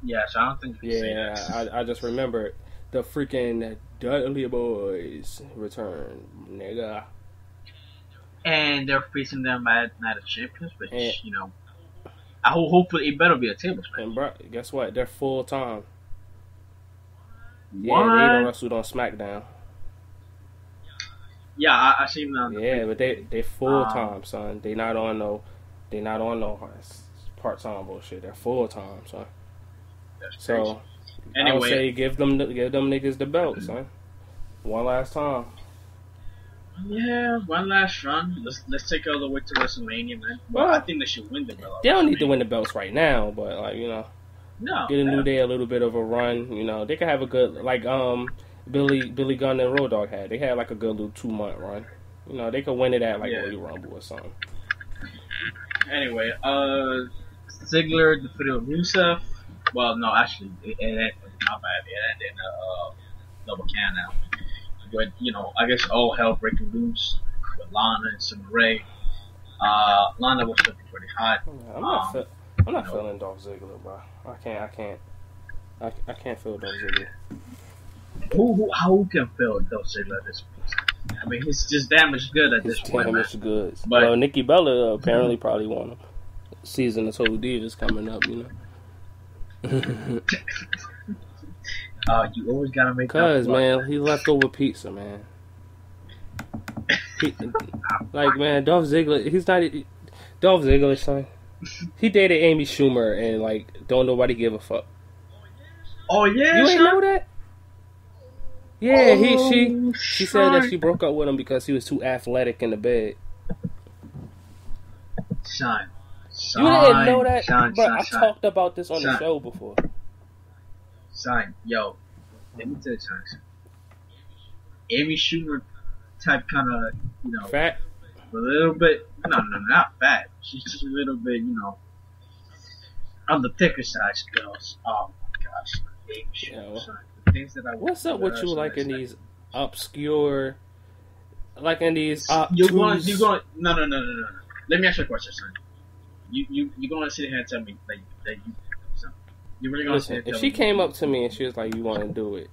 Yeah, so I don't think you can say that.
I just remembered the freaking Dudley Boys return, nigga.
And they're facing them at Night of Champions, which, I hopefully it better be a tables match.
And bro, guess what? They're full time.
What?
Yeah, they even wrestled on SmackDown.
Yeah, I seen them.
Yeah, but they full time, son. They not on no part time bullshit. They're full time, son.
That's crazy.
So I would say give them niggas the belt, son. One last time.
Yeah, one last run. Let's take it all the way to WrestleMania, man. Well, I think they should win the belt.
They don't need to win the belts right now, but like
no,
get a New Day a little bit of a run. They could have a good Billy Gunn and Road Dogg had. They had like a good little 2-month run. They could win it at like Royal Rumble or something.
Anyway, Ziggler defeated Rusev. Well, no, actually, it ended. My bad. It ended in a double count now. But I guess all hell breaking loose with Lana and Summer Rae. Lana was looking pretty hot.
I'm not feeling Dolph Ziggler, bro. I can't feel Dolph Ziggler.
Who can feel Dolph Ziggler at this point? I mean, he's just damaged good at this point.
Damaged goods. But Nikki Bella apparently probably won him. Season of Total Divas coming up,
You always gotta make that.
Cause man, he left over pizza, man. Man, Dolph Ziggler. He's not Dolph Ziggler, son. He dated Amy Schumer and don't nobody give a fuck.
Oh yeah,
you ain't know that? Yeah, she said that she broke up with him because he was too athletic in the bed.
Son.
You didn't know that, bro? I talked about this on the show before.
Son, yo, let me tell you something. Amy Schumer type kind of,
fat.
A little bit. No, not fat. She's just a little bit, on the thicker side, girls. Oh my gosh, Amy Schumer. Son. The things that
what's up with you, in these obscure, in these?
You're going. No. Let me ask you a question, son. You going to sit here and tell me that you. You really gonna say
if she came up to me and she was like, "You want to do it?"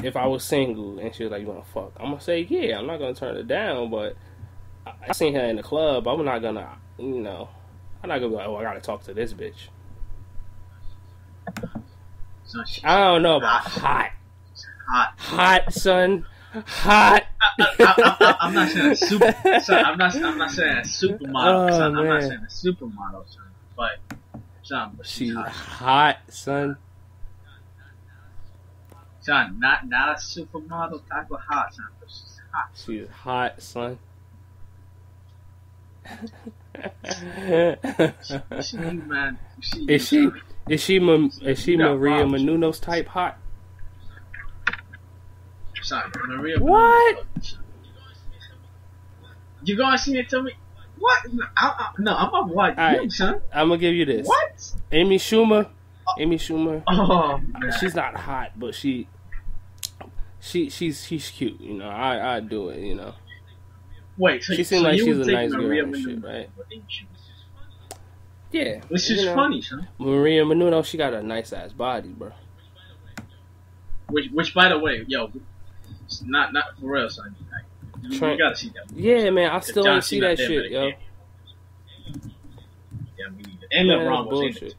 If I was single and she was like, "You want to fuck?" I'm gonna say, "Yeah." I'm not gonna turn it down, but I seen her in the club. I'm not gonna, I'm not gonna be like, "Oh, I gotta talk to this bitch." I don't know about hot, son, hot.
I'm not saying a super. Son, I'm not saying a supermodel. Son. I'm not saying a supermodel, son, but.
She's hot, son.
Son, not a supermodel type of hot, son. But she's hot.
She's hot, son. Is she Maria Menounos type hot?
Son, Maria.
What?
You gonna see it to me? What? No, I'm gonna watch you, son.
I'm gonna give you this.
What?
Amy Schumer.
Oh, man.
She's not hot, but she's cute. I do it.
Wait, so
she seems like she's a nice
Maria
girl and shit, right? Yeah,
which is funny, son.
Maria Menounos, she got a nice ass body, bro.
Which, by the way, yo, not for real, son. You gotta see that.
Yeah, man, I still ain't see that shit, yo.
Yeah, me neither. And LeBron was in it.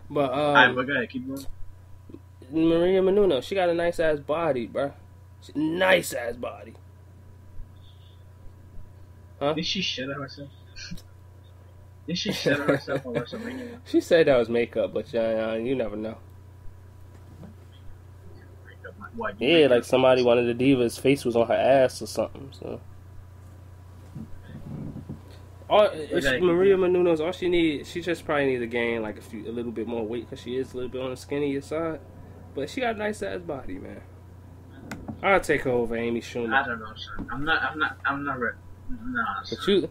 But
alright, but go ahead, keep going.
Maria Menounos, she got a nice ass body, bro. Nice ass body. Huh?
Did she shit on herself? Did she shit on herself on WrestleMania?
She said that was makeup, but you never know. Yeah, like somebody, one of the divas' face was on her ass or something. So, Maria Menounos, all she just probably needs to gain like a little bit more weight because she is a little bit on the skinnier side. But she got a nice ass body, man. I'll take her over Amy Schumer.
I don't know, son. I'm not ready. No,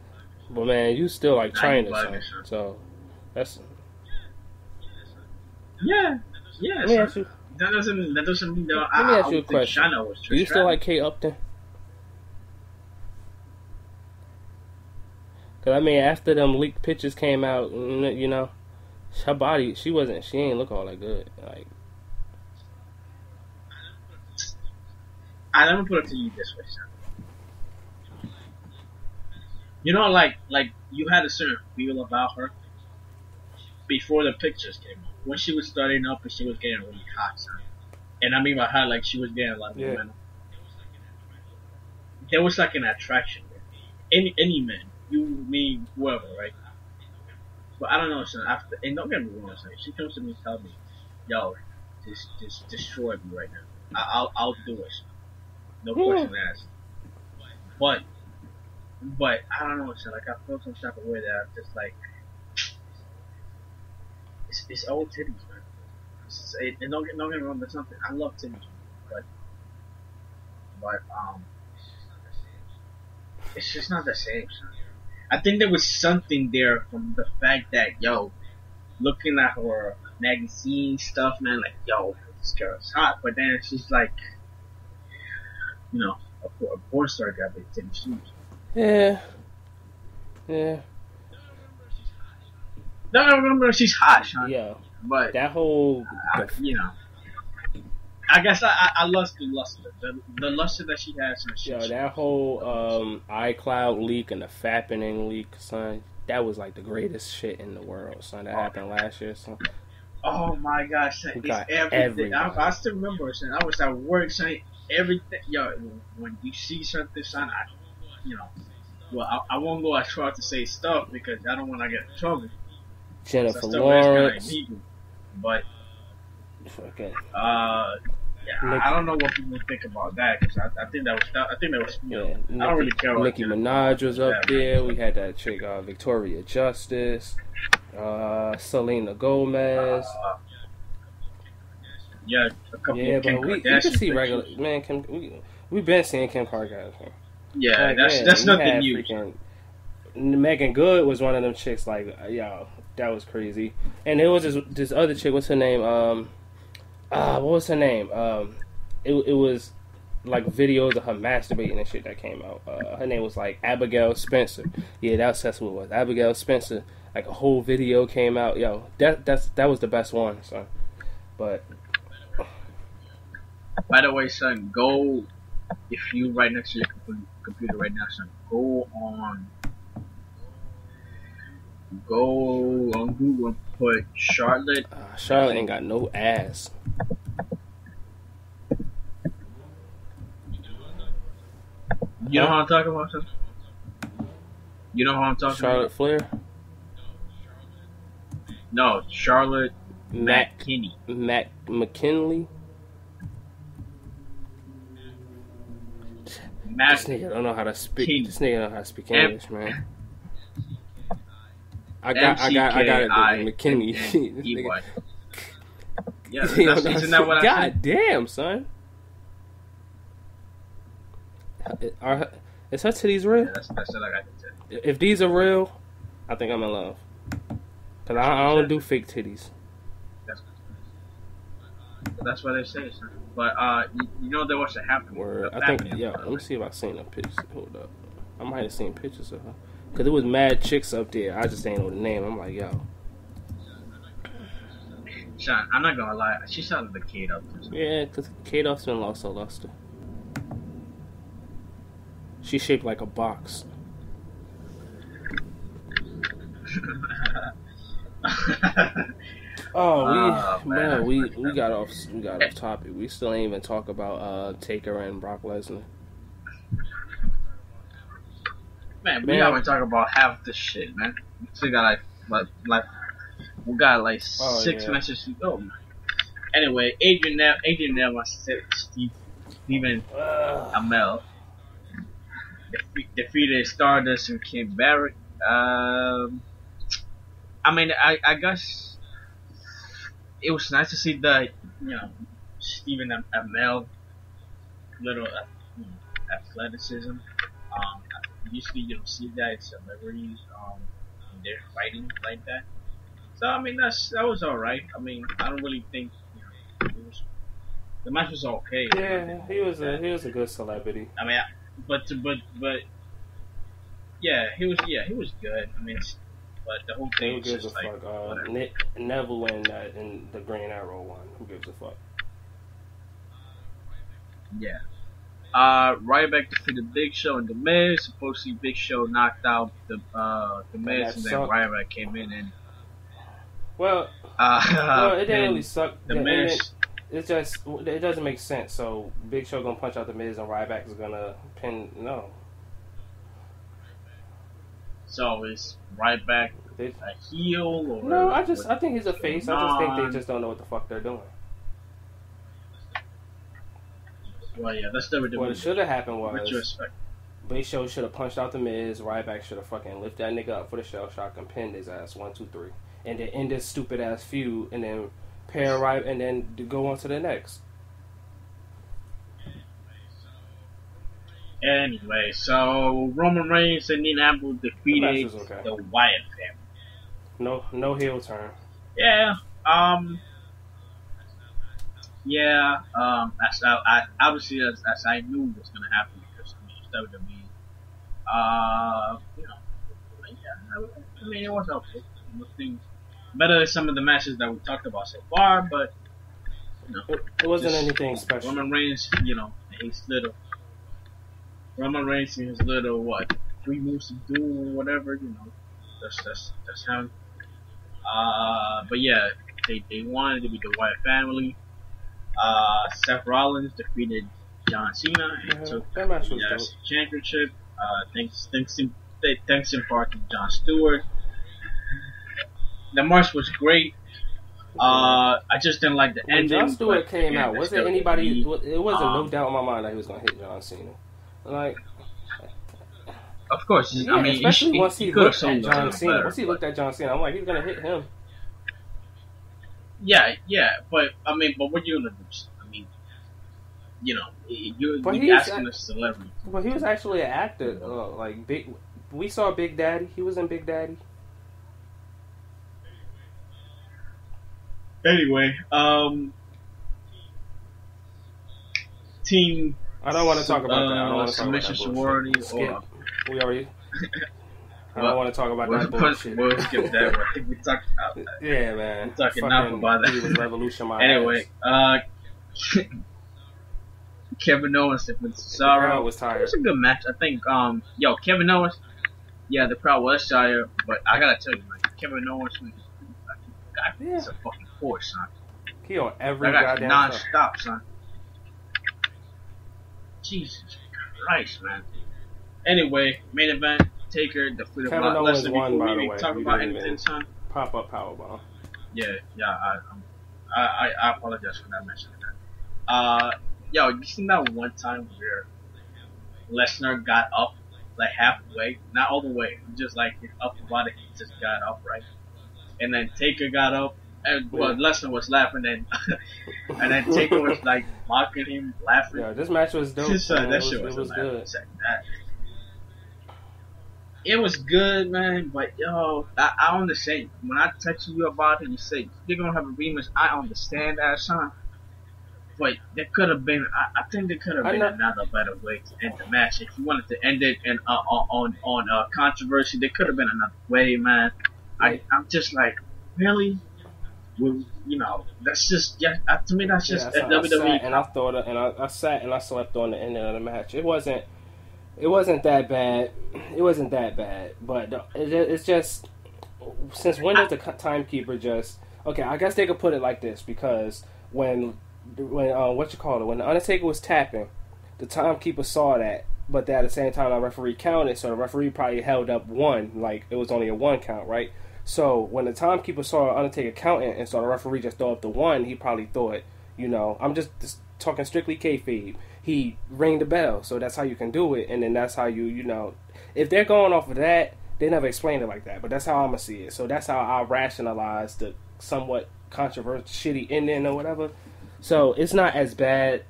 but man, you still like China, son. So that's.
Yeah.
Let me ask you.
That doesn't mean that
Let me ask you a question. Do you still like Kate Upton? Cause I mean, after them leaked pictures came out, her body, she ain't look all that good. Like,
let me put it to you this way, son. Like you had a certain feel about her before the pictures came out. When she was starting up and she was getting really hot, son. And I mean by hot, like she was getting a lot of momentum. there was like an attraction there. Any man, you, me, whoever, right? But I don't know, son. After, and don't get me wrong, son. She comes to me and tells me, "Yo, just destroy me right now. I'll do it. Son. No question asked." But I don't know, son. Like I feel some type of way that I'm just like, it's old titties, man. And don't get me wrong, there's something. I love titties, but it's just not the same, son. I think there was something there from the fact that, yo, looking at her magazine stuff, man, like, yo, this girl's hot. But then she's like, you know, a porn star got big titty shoes.
Yeah.
No, I remember she's hot, Sean.
Yeah.
But
that whole,
you know, I guess I lust the luster. The luster that she has.
Yo, that whole iCloud leak and the fappening leak, son, that was like the greatest shit in the world, son. That happened last year, son.
Oh my gosh, son. It's everything. I still remember, son. I was at work, son. Everything. Yo, when you see something, son, I won't go as far to say stuff because I don't want to get in trouble.
Jennifer Lawrence.
But
okay.
Yeah, I don't know what people think about that because I think that was you know, I don't really care.
Nicki Minaj was up there. We had that chick Victoria Justice, Selena Gomez.
Yeah, a couple of
but we can see regular man. We've been seeing Kim Kardashian.
Yeah, like, that's nothing new.
Megan Good was one of them chicks. Like, yo, that was crazy. And there was this other chick. What's her name? What was her name? It was like videos of her masturbating and shit that came out. Her name was like Abigail Spencer. Yeah, that's what it was. Abigail Spencer. Like a whole video came out. Yo, that was the best one, son. But
by the way, son, go if you right next to your computer right now, son. Go on Google and put Charlotte.
Charlotte ain't got no ass.
You know what I'm talking about, son? You know what I'm talking
Charlotte
about?
Flair?
No, Charlotte McKinney.
McKinley? This nigga don't know how to speak. This nigga don't know how to speak English, man. I got it, McKinney.
Yeah, isn't that what I
God damn, son. Is her titties real?
Yeah, that's what I got to tell.
If these are real, I think I'm in love. Cause I don't do fake titties.
That's what they say, son. But you know there was a happening.
Word. I think let me see if I've seen a picture. Hold up, I might have seen pictures of her. Cause there was mad chicks up there. I just ain't know the name. I'm like, yo.
Sean, I'm not gonna lie. She sounded like Kate Upton.
Yeah, cause Kate Upton lost her luster. She's shaped like a box. We got off topic. We still ain't even talk about Taker and Brock Lesnar.
Man, we haven't talked about half this shit, man. We still got we got 6 matches to go, man. Anyway, Adrian Neville Stephen Amell defeated Stardust and King Barrett. I mean, I guess it was nice to see the Stephen Amell little athleticism. Usually you don't see that in celebrities when they're fighting like that. So I mean that was alright. I mean I don't really think the match was okay.
Yeah, he was a good celebrity.
I mean, but yeah, he was good. I mean, but the whole thing was just like
Neville and the Green Arrow one. Who gives a fuck?
Yeah. Ryback defeated Big Show and The Miz. Supposedly Big Show knocked out the Miz, and then Ryback came in and
it didn't really suck.
The Miz
It doesn't make sense. So Big Show gonna punch out the Miz and Ryback is gonna pin. No.
So is Ryback a heel or
no? I think he's a face. I just think they just don't know what the fuck they're doing.
Well, yeah, that's WWE.
What should have happened
What you
was
expect?
Big Show should have punched out the Miz. Ryback should have fucking lifted that nigga up for the shell shock and pinned his ass 1, 2, 3, and then end this stupid ass feud, and then pair right, and then go on to the next.
Anyway, so Roman Reigns and Indianapolis defeated
okay.
the Wyatt family.
No heel turn.
Yeah. As I obviously as I knew was gonna happen because it's WWE. I mean, it was okay. Things better than some of the matches that we talked about so far, but
it wasn't anything special.
Roman Reigns, Roman Reigns and his little 3 moves to do or whatever, that's him. But yeah, they wanted to be the Wyatt family. Seth Rollins defeated John Cena and took the championship. Thanks in part to Jon Stewart. The match was great. I just didn't like the ending.
When Jon Stewart came out, wasn't anybody? It wasn't no doubt in my mind that he was going to hit John Cena. Like,
of course,
yeah,
I mean,
especially once he looked at John Cena.
Better,
once he looked at John Cena, I'm like, he's going to hit him.
Yeah, but what you gonna do? I mean, you're asking a celebrity.
But he was actually an actor. We saw Big Daddy. He was in Big Daddy.
Anyway, team.
I don't want to talk about that. I don't want to talk about that
sorority.
We already. I don't want to talk about that bullshit.
We'll skip that one. I think we talked about that.
Yeah, man.
We talked enough about that.
He was revolutionized.
Anyway, Kevin Owens with Cesaro.
The crowd was tired.
It was a good match. I think, Kevin Owens, yeah, the crowd was tired, but I gotta tell you, man, Kevin Owens, he's a fucking force, son.
He on every goddamn
non-stop, son. Jesus Christ, man. Anyway, main event, Taker defeated
Kevin Owens won, by the way.
Talk about anything, son.
Pop up powerbomb.
Yeah, I apologize for not mentioning that. You seen that one time where Lesnar got up like halfway, not all the way, just like his upper body just got up, right? And then Taker got up, and Lesnar was laughing, and then Taker was like mocking him, laughing.
Yeah, this match was dope.
That shit was good. It was good, man, but I understand. When I text you about it, you say you're gonna have a rematch. I understand that, son. But there could have been. I think there could have been another better way to end the match. If you wanted to end it on controversy, there could have been another way, man. I'm just like, really? Well, that's just to me that's just a WWE.
I sat and I slept on the ending of the match. It wasn't that bad. It wasn't that bad. But it's just, since when does the timekeeper just... Okay, I guess they could put it like this, because when the Undertaker was tapping, the timekeeper saw that, but at the same time the referee counted, so the referee probably held up 1, like it was only a 1 count, right? So when the timekeeper saw Undertaker counting and saw the referee just throw up the 1, he probably thought, I'm just talking strictly kayfabe, he rang the bell, so that's how you can do it, and then that's how you if they're going off of that, they never explained it like that, but that's how I'm gonna see it. So that's how I rationalize the somewhat controversial, shitty ending or whatever. So it's not as bad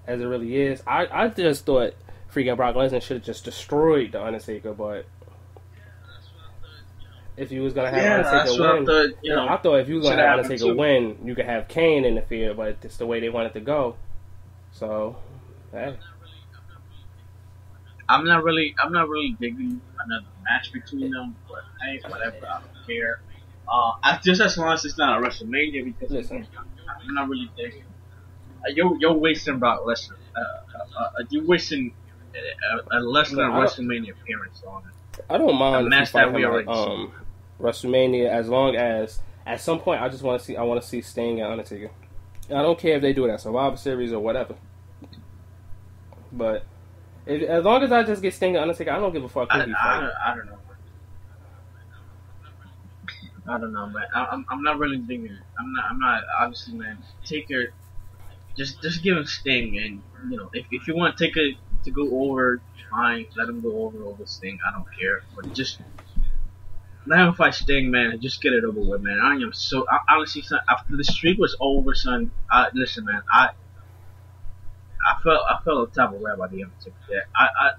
as it really is. I just thought freaking Brock Lesnar should have just destroyed the Undertaker, but if you was gonna have Undertaker win, I thought if you was gonna have Undertaker win, you could have Kane interfere, but it's the way they wanted to go. So, hey.
I'm not really digging another match between them, but hey, whatever, I don't care. Just as long as it's not a WrestleMania, because I'm not really digging. You're wasting Brock Lesnar. You're wasting a Lesnar WrestleMania appearance on it.
I don't mind
a match that we already
WrestleMania, as long as at some point I want to see Sting and Undertaker. I don't care if they do that Survivor Series or whatever. But as long as I just get Sting and Undertaker, I don't give a fuck who he fight.
I don't know. I don't know, man. I'm not really digging it. I'm not. Obviously, man. Taker, just give him Sting, and you know, if you want Taker to go over, fine. Let him go over Sting. I don't care. But just let him fight Sting, man, and just get it over with, man. I am so honestly, son. After the streak was over, son. Listen, man. I felt a type of way about the Undertaker. Yeah,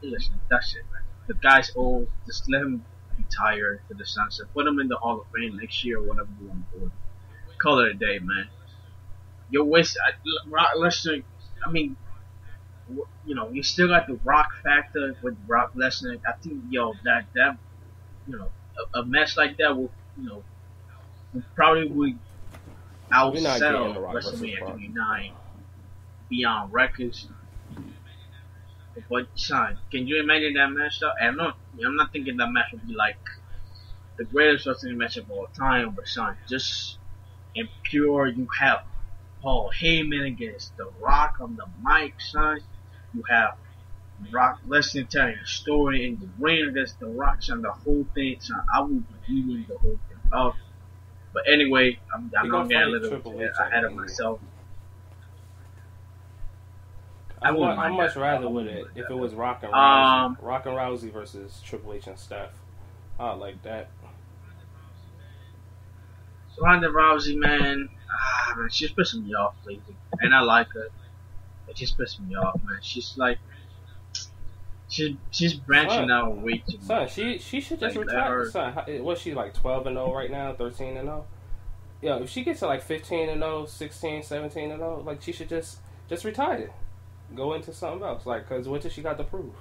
listen. That's it, man. The guy's old. Just let him retire to the sunset. Put him in the Hall of Fame next year or whatever you want to do. Call it a day, man. You're wasting. Lesnar. I mean, you know, you still got the Rock factor with Brock Lesnar. I think, that you know, a match like that will, you know, probably would outsell WrestleMania 29 beyond records. But son, can you imagine that match though? And I'm not thinking that match would be like the greatest wrestling match of all time, but son, just in pure, you have Paul Heyman against The Rock on the mic, son. You have Brock Lesnar telling a story in the ring against The Rock, son. The whole thing, son. I would be eating the whole thing up. But anyway, I'm getting a little ahead of myself.
I'd much rather with it if it was Rock and Rousey. Rock and Rousey versus Triple H and Steph. I like that.
Ronda Rousey, man, she's pissing me off lately, and I like her. But she's pissing me off, man. She's like, she's branching out way too much.
Son, she should just retire. Son, what's she like 12-0 right now, 13-0? Yeah, if she gets to like 15-0, 16, 17-0, like she should just retire. Go into something else, like, cause what does she got to prove?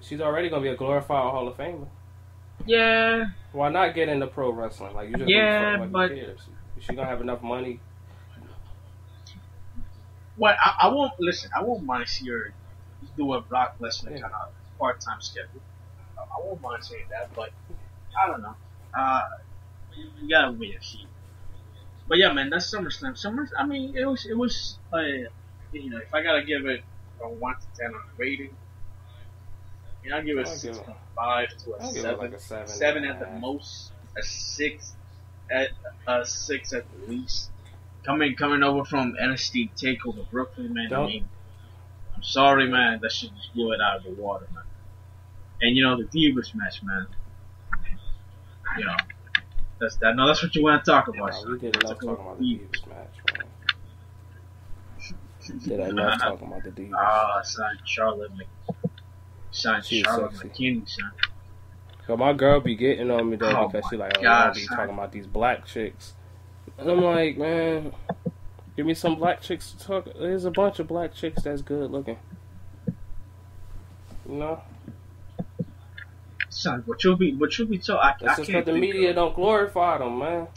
She's already gonna be a glorified Hall of Famer.
Yeah.
Why not get into pro wrestling? Like you just but who cares? She gonna have enough money.
Well, I won't listen. I won't mind see her do a Brock Lesnar kind of part-time schedule. I won't mind saying that, but I don't know. You gotta wait and see. But yeah, man, that's SummerSlam. I mean, it was. You know, if I gotta give it a 1 to 10 on the rating, I'll give it a 6.5 to a 7. Like a 7 at the most, a 6 at the least. Coming over from NXT Takeover Brooklyn, man. I mean, I'm sorry, man. That shit just blew it out of the water, man. And you know the Divas match, man. You know, that's what you want to talk about.
Yeah, we did enough talking about the Divas match, man. Did enough talking about the Divas.
Charlotte McKinney, son.
So my girl be getting on me though because she like, I be talking about these black chicks. And I'm like, man, give me some black chicks to talk. There's a bunch of black chicks that's good looking. You know?
Son, what you'll be told.
That's just because the media don't glorify them, man.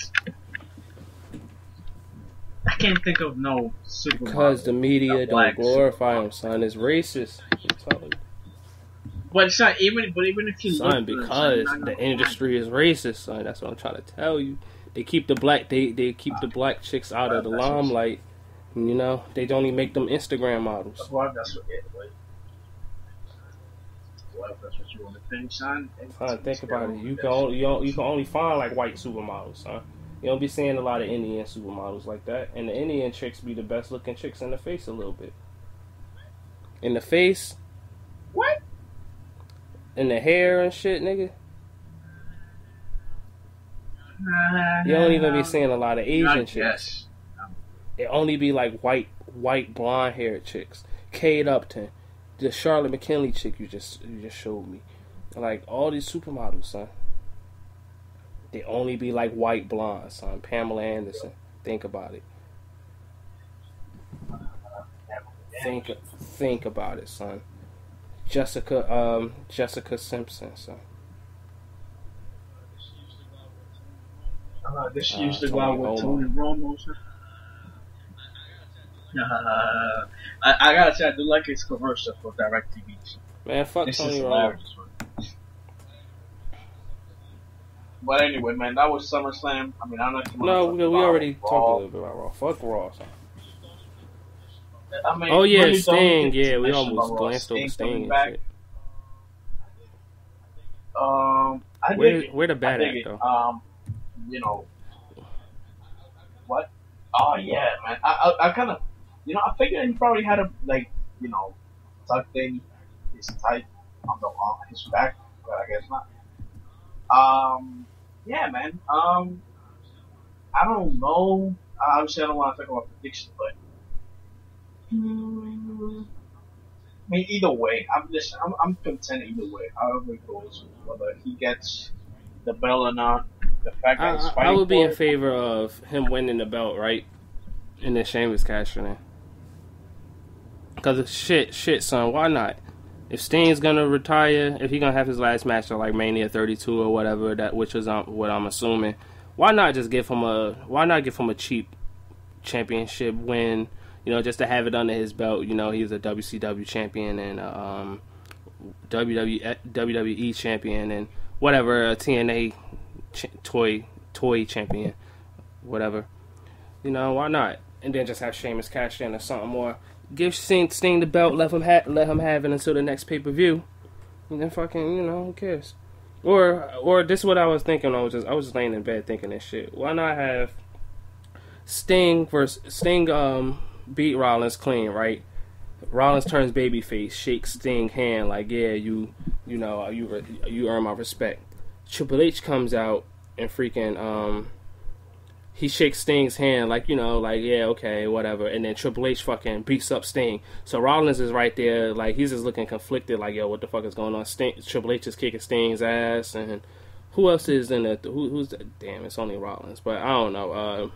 I can't think of no supermodel.
Because the media don't glorify them, son. It's racist. I'm telling you.
But son, even if you
son, because the industry is racist, son. That's what I'm trying to tell you. They keep the black keep the black chicks out of the limelight. You know, they don't even make them Instagram models.
Well, that's what that's what you want to think, son.
Son, think about it. You can only find like white supermodels, son. You don't be seeing a lot of Indian supermodels like that. And the Indian chicks be the best looking chicks in the face a little bit. In the face.
What?
In the hair and shit, nigga. You don't even be seeing a lot of Asian chicks. It only be like white blonde haired chicks. Kate Upton. The Charlotte McKinley chick you just showed me. Like all these supermodels, son. They only be like white blonde, son. Pamela Anderson. Think about it. Think about it, son. Jessica Simpson, son.
This used to go out with Tony Romo, son. I gotta say, I do like his commercial for DirecTV.
Man, fuck Tony Romo.
But anyway, man, that was SummerSlam. I mean, I don't know if you want
No,
to talk
we
about
already talked a
Raw.
little bit about Raw. Fuck Raw. Son.
I mean,
Oh yeah,
really the only
Sting.
thing
Yeah,
to
we
mention
almost
about Raw is
glanced over
coming
Sting and
back.
shit.
I
Where
dig it.
where the bad
I
at
dig it.
though?
You know what? Oh yeah, man. I kind of, I figured he probably had a tucked in his tight on his back, but I guess not. Yeah, man. I don't know. Obviously, I don't want to talk about prediction, but I mean, either way, I'm content either way. However it goes, whether he gets the belt or not, the fact that he's
I
fighting
would be
for
in
it,
favor of him winning the belt, right? And then Sheamus cashing in. Cause shit, son. Why not? If Sting's gonna retire, if he's gonna have his last match at like Mania 32 or whatever, which is what I'm assuming, why not give him a cheap championship win? Just to have it under his belt. He's a WCW champion and WWE champion and whatever, a TNA toy champion, whatever. Why not? And then just have Sheamus cash in or something more. Give Sting the belt, let him have it until the next pay-per-view. And then fucking, who cares? Or this is what I was thinking. I was just laying in bed thinking this shit. Why not have Sting beat Rollins clean, right? Rollins turns babyface, shakes Sting's hand like, yeah, you earn my respect. Triple H comes out and freaking he shakes Sting's hand like, yeah, okay, whatever. And then Triple H fucking beats up Sting. So Rollins is right there, like, he's just looking conflicted, like, yo, what the fuck is going on? Triple H is kicking Sting's ass. And who else is in the... Who's the... Damn, it's only Rollins. But I don't know.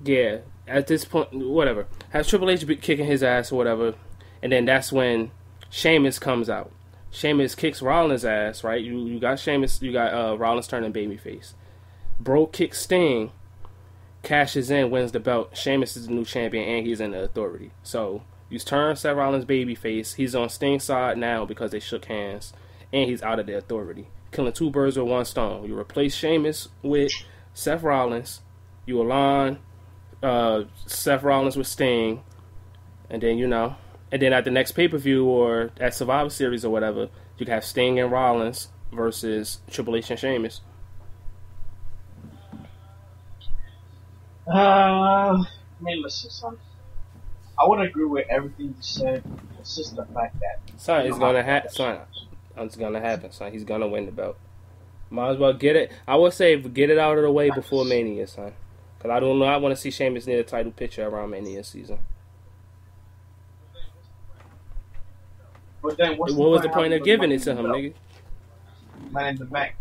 Yeah, at this point, whatever. Has Triple H kicking his ass or whatever. And then that's when Sheamus comes out. Sheamus kicks Rollins' ass, right? You got Sheamus, you got Rollins turning babyface. Bro kicks Sting, cashes in, wins the belt. Sheamus is the new champion, and he's in the Authority. So you turn Seth Rollins babyface. He's on Sting's side now because they shook hands, and he's out of the Authority. Killing two birds with one stone. You replace Sheamus with Seth Rollins. You align Seth Rollins with Sting, and then and then at the next pay-per-view or at Survivor Series or whatever, you can have Sting and Rollins versus Triple H and Sheamus.
I mean, listen, son. I would agree with everything you said. It's just the fact that
Son, it's gonna happen. Son, it's gonna happen. Son, he's gonna win the belt. Might as well get it. I would say get it out of the way before Mania, son. Cause I don't know. I want to see Sheamus near the title picture around Mania season.
But then, what
was the point of giving it to him, nigga?
Man in the Bank.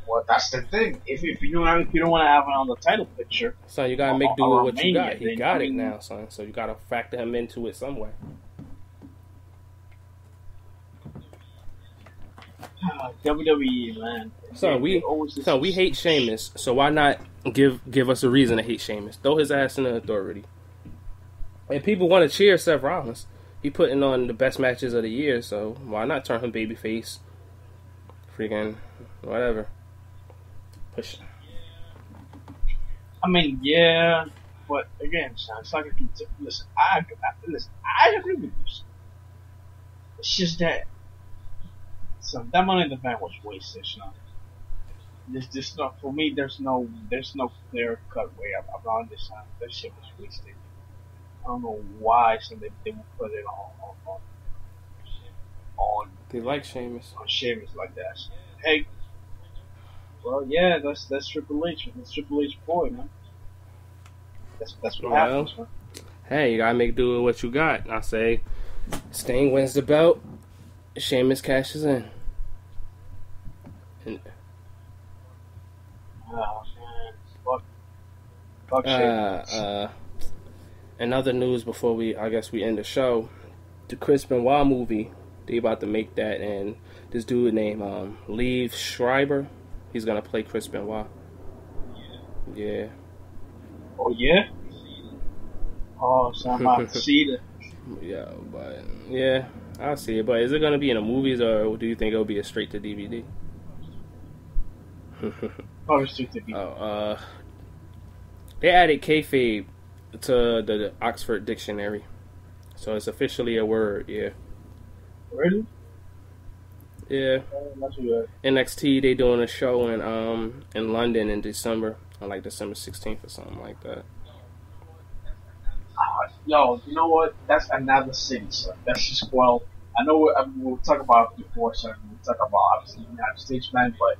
Well, that's the thing. If you don't want to have it on the title picture,
son, you gotta make do with what you
Mania,
got. He got it now, son. So you gotta factor him into it some way.
WWE, man.
Son, we hate Sheamus. So why not give us a reason to hate Sheamus? Throw his ass in the Authority. And people want to cheer Seth Rollins. He putting on the best matches of the year, so why not turn him babyface? Freaking whatever. Push.
I mean, yeah, but again, son, it's like listen. I agree with you. It's just that, son, that Money in the Bank was wasted, son. There's no, for me. There's no clear cut way around this. Son, that shit was wasted. I don't know why, so they would put it on.
They like Sheamus.
On Sheamus like that. So, hey. Well, yeah, that's Triple H. That's Triple H boy, man. That's what happens, man.
Hey, you gotta make do with what you got. I say, Sting wins the belt, Sheamus cashes in.
Oh man, fuck Sheamus.
In other news, before we end the show, the Chris Benoit movie, they about to make that, and this dude named Liev Schreiber. He's gonna play Chris Benoit. Yeah.
Oh yeah. Oh, so I'm about to see it.
Yeah, but yeah, I'll see it. But is it gonna be in the movies, or do you think it'll be a straight to DVD?
How restricted be?
They added kayfabe to the Oxford Dictionary, so it's officially a word. Yeah.
Really?
Yeah.
Not too bad.
NXT, they doing a show in London in December, on like December 16th or something like that.
Yo, you know what? That's another city, son. That's just, well, I know we'll talk about it before, son. We'll talk about, obviously, the United States, man, but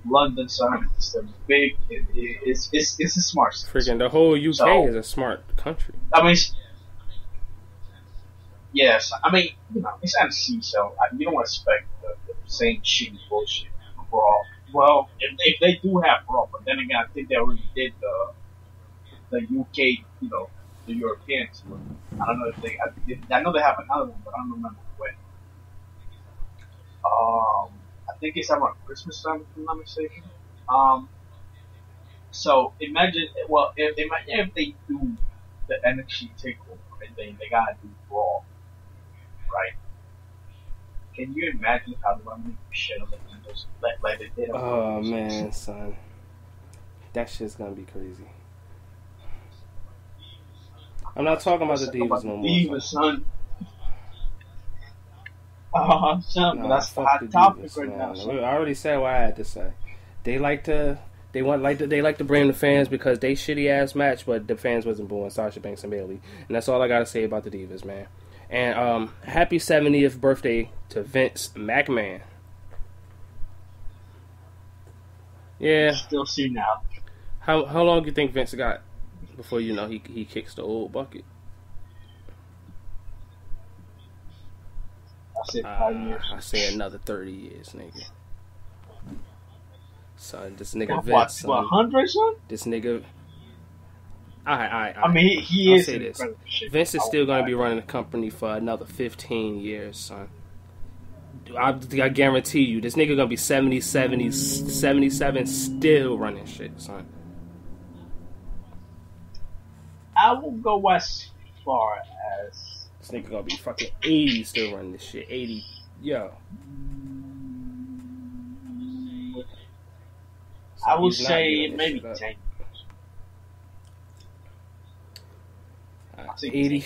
London, son, it's a big, it's a smart city.
Freaking the whole UK
So,
is a smart country.
I mean, yes, I mean, you know, it's MC, so you don't expect the same shitty bullshit from Raw. Well, if they do have Raw, but then again, I think they already did the UK, you know, the Europeans. I don't know if I know they have another one, but I don't remember when. I think it's around Christmas time, if I'm not mistaken. So imagine, well, imagine if they do the NXT takeover and they gotta do Raw, right? Can you imagine how they're gonna make shit on the Windows like they did?
Oh man, son, that shit's gonna be crazy. I'm not talking about the Divas no more.
Divas, son. Son,
Nah,
that's the
fuck
hot topic
Divas,
right
man.
now. Son.
I already said what I had to say. They like to blame the fans because they shitty ass match, but the fans wasn't booing Sasha Banks and Bayley, and that's all I gotta say about the Divas, man. And happy 70th birthday to Vince McMahon. Yeah.
Still see now.
How long do you think Vince got before you know he kicks the old bucket?
I said 5 years.
I say another 30 years, nigga. Son, this nigga
What,
Vince.
100, son?
This nigga.
I mean, he
I'll
is
say
an
this.
incredible shit.
Vince is still going to be running the company for another 15 years, son. I guarantee you, this nigga going to be 77 still running shit, son.
I will go as far as...
This nigga going to be fucking 80 still running this shit. 80. Yo. So
I would
he's not
say
giving this
maybe
shit up.
10.
80.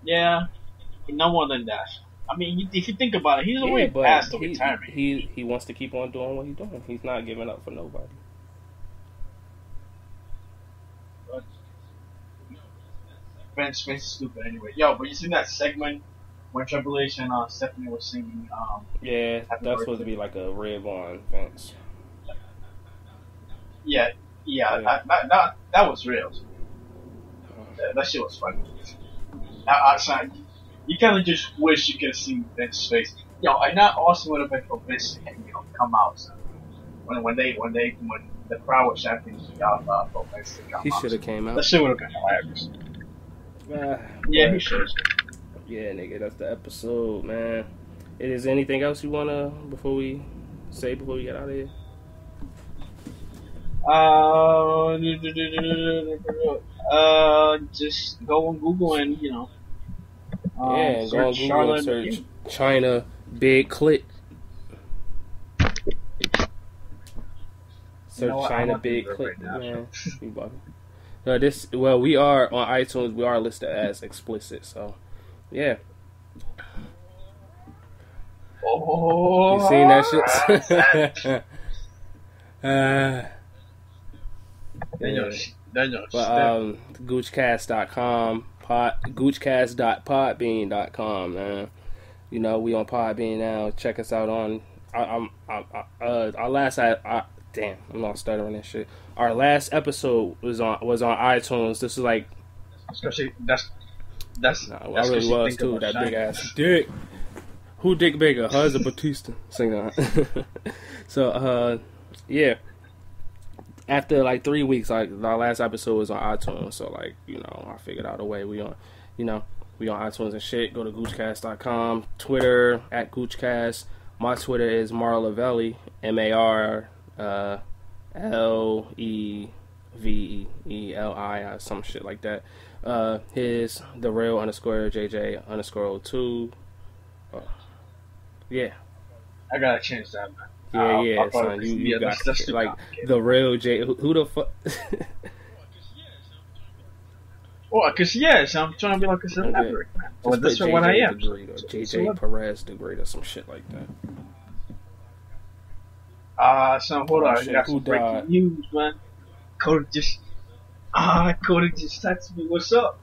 Yeah, no more than that. I mean, if you think about it, he's already
but
past the retirement.
He wants to keep on doing what he's doing. He's not giving up for nobody.
But Vince is stupid anyway. Yo, but you seen that segment when Triple H and Stephanie were singing?
Yeah,
Happy
that's supposed
Birthday?
to be like a red one, Vince.
Yeah.
Yeah.
That was real. That shit was funny. You kind of just wish you could have seen Vince's face. Yo, and that also would have been for Vince to come out. So when the crowd was chanting for Vince to come out.
He should have came out.
That shit would have been hilarious. Yeah, he should.
Yeah, nigga, that's the episode, man. Is there anything else you wanna before we get out of here?
Just go on Google and go
on Google
Charlotte
and search China Big Clit. Search China Big Clit, man. You bugging. We are on iTunes. We are listed as explicit, so yeah.
Oh,
you seen that shit? Goochcast.com, Goochcast.podbean.com, man. You know, we on Podbean now. Check us out on our last damn, I'm not stuttering this shit. Our last episode was on iTunes. This is like
that's
I really was too. That big ass dick. Who dick bigger, hers or Batista? Sing on. So yeah. After like 3 weeks, like our last episode was on iTunes, so like I figured out a way. We on iTunes and shit. Go to Goochcast.com, Twitter at Goochcast. My Twitter is Marlevelli, MarLeveeli, some shit like that. His the real _JJ_02. Yeah.
I gotta change that, man.
Yeah, son. You got
that's
to, like the real J. Who the fuck?
Well, cause yes, I'm trying to be like a celebrity, man. Well, that's what I am.
JJ Perez degree or some shit like that.
Son, hold on.
Shit,
I got some breaking news, man. Cody just texted me. What's up?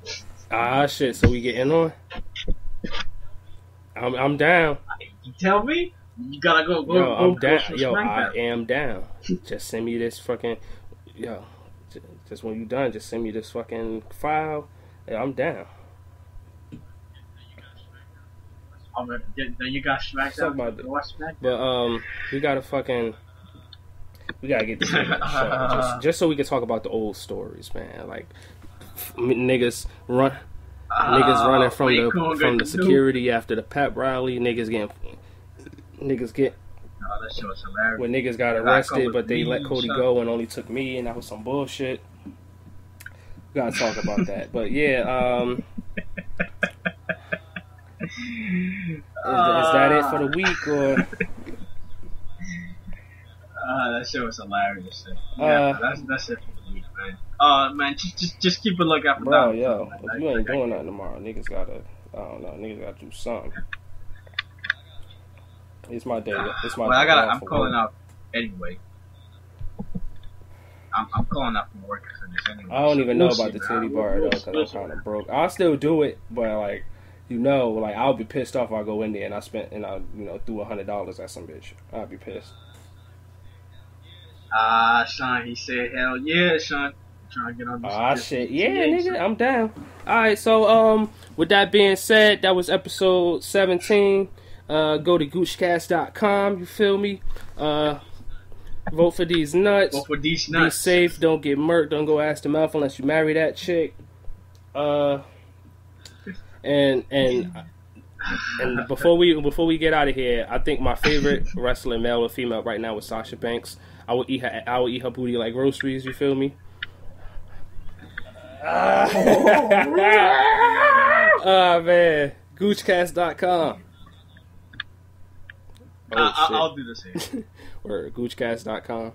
Shit. So we getting on? I'm down.
You tell me. You gotta go.
Yo, I'm down. Yo, I am down. Just send me this fucking. Yo, just when you done, just send me this fucking file. Yeah, I'm down.
Then you got SmackDown.
But we gotta get this show just so we can talk about the old stories, man. Like niggas running from the security after the pep rally. Niggas get.
That shit was hilarious.
When niggas got arrested, but they let Cody go and only took me, and that was some bullshit. We gotta talk about that. But yeah, is that it for the week, or?
That shit was hilarious. Yeah, that's it for the week, man. Man, just keep a lookout for that.
Bro, yo, if you ain't doing nothing tomorrow, niggas gotta do something. It's my day.
I'm calling out anyway. I'm calling out from work for this anyway.
I don't even know about the titty bar though, because I'm kind of broke. I'll still do it, but like, I'll be pissed off if I go in there and I threw $100 at some bitch. I'll be pissed.
Son, he said, hell yeah, son. I'm trying to get on this.
Shit, yeah, nigga, I'm down. All right, so with that being said, that was episode 17. Go to goochcast.com, you feel me? Vote for these nuts. Be safe, don't get murked, don't go ass to mouth unless you marry that chick. And before we get out of here, I think my favorite wrestler, male or female, right now is Sasha Banks. I would eat her booty like groceries, you feel me? Man, goochcast.com.
I'll do the same.
Or goochcast.com.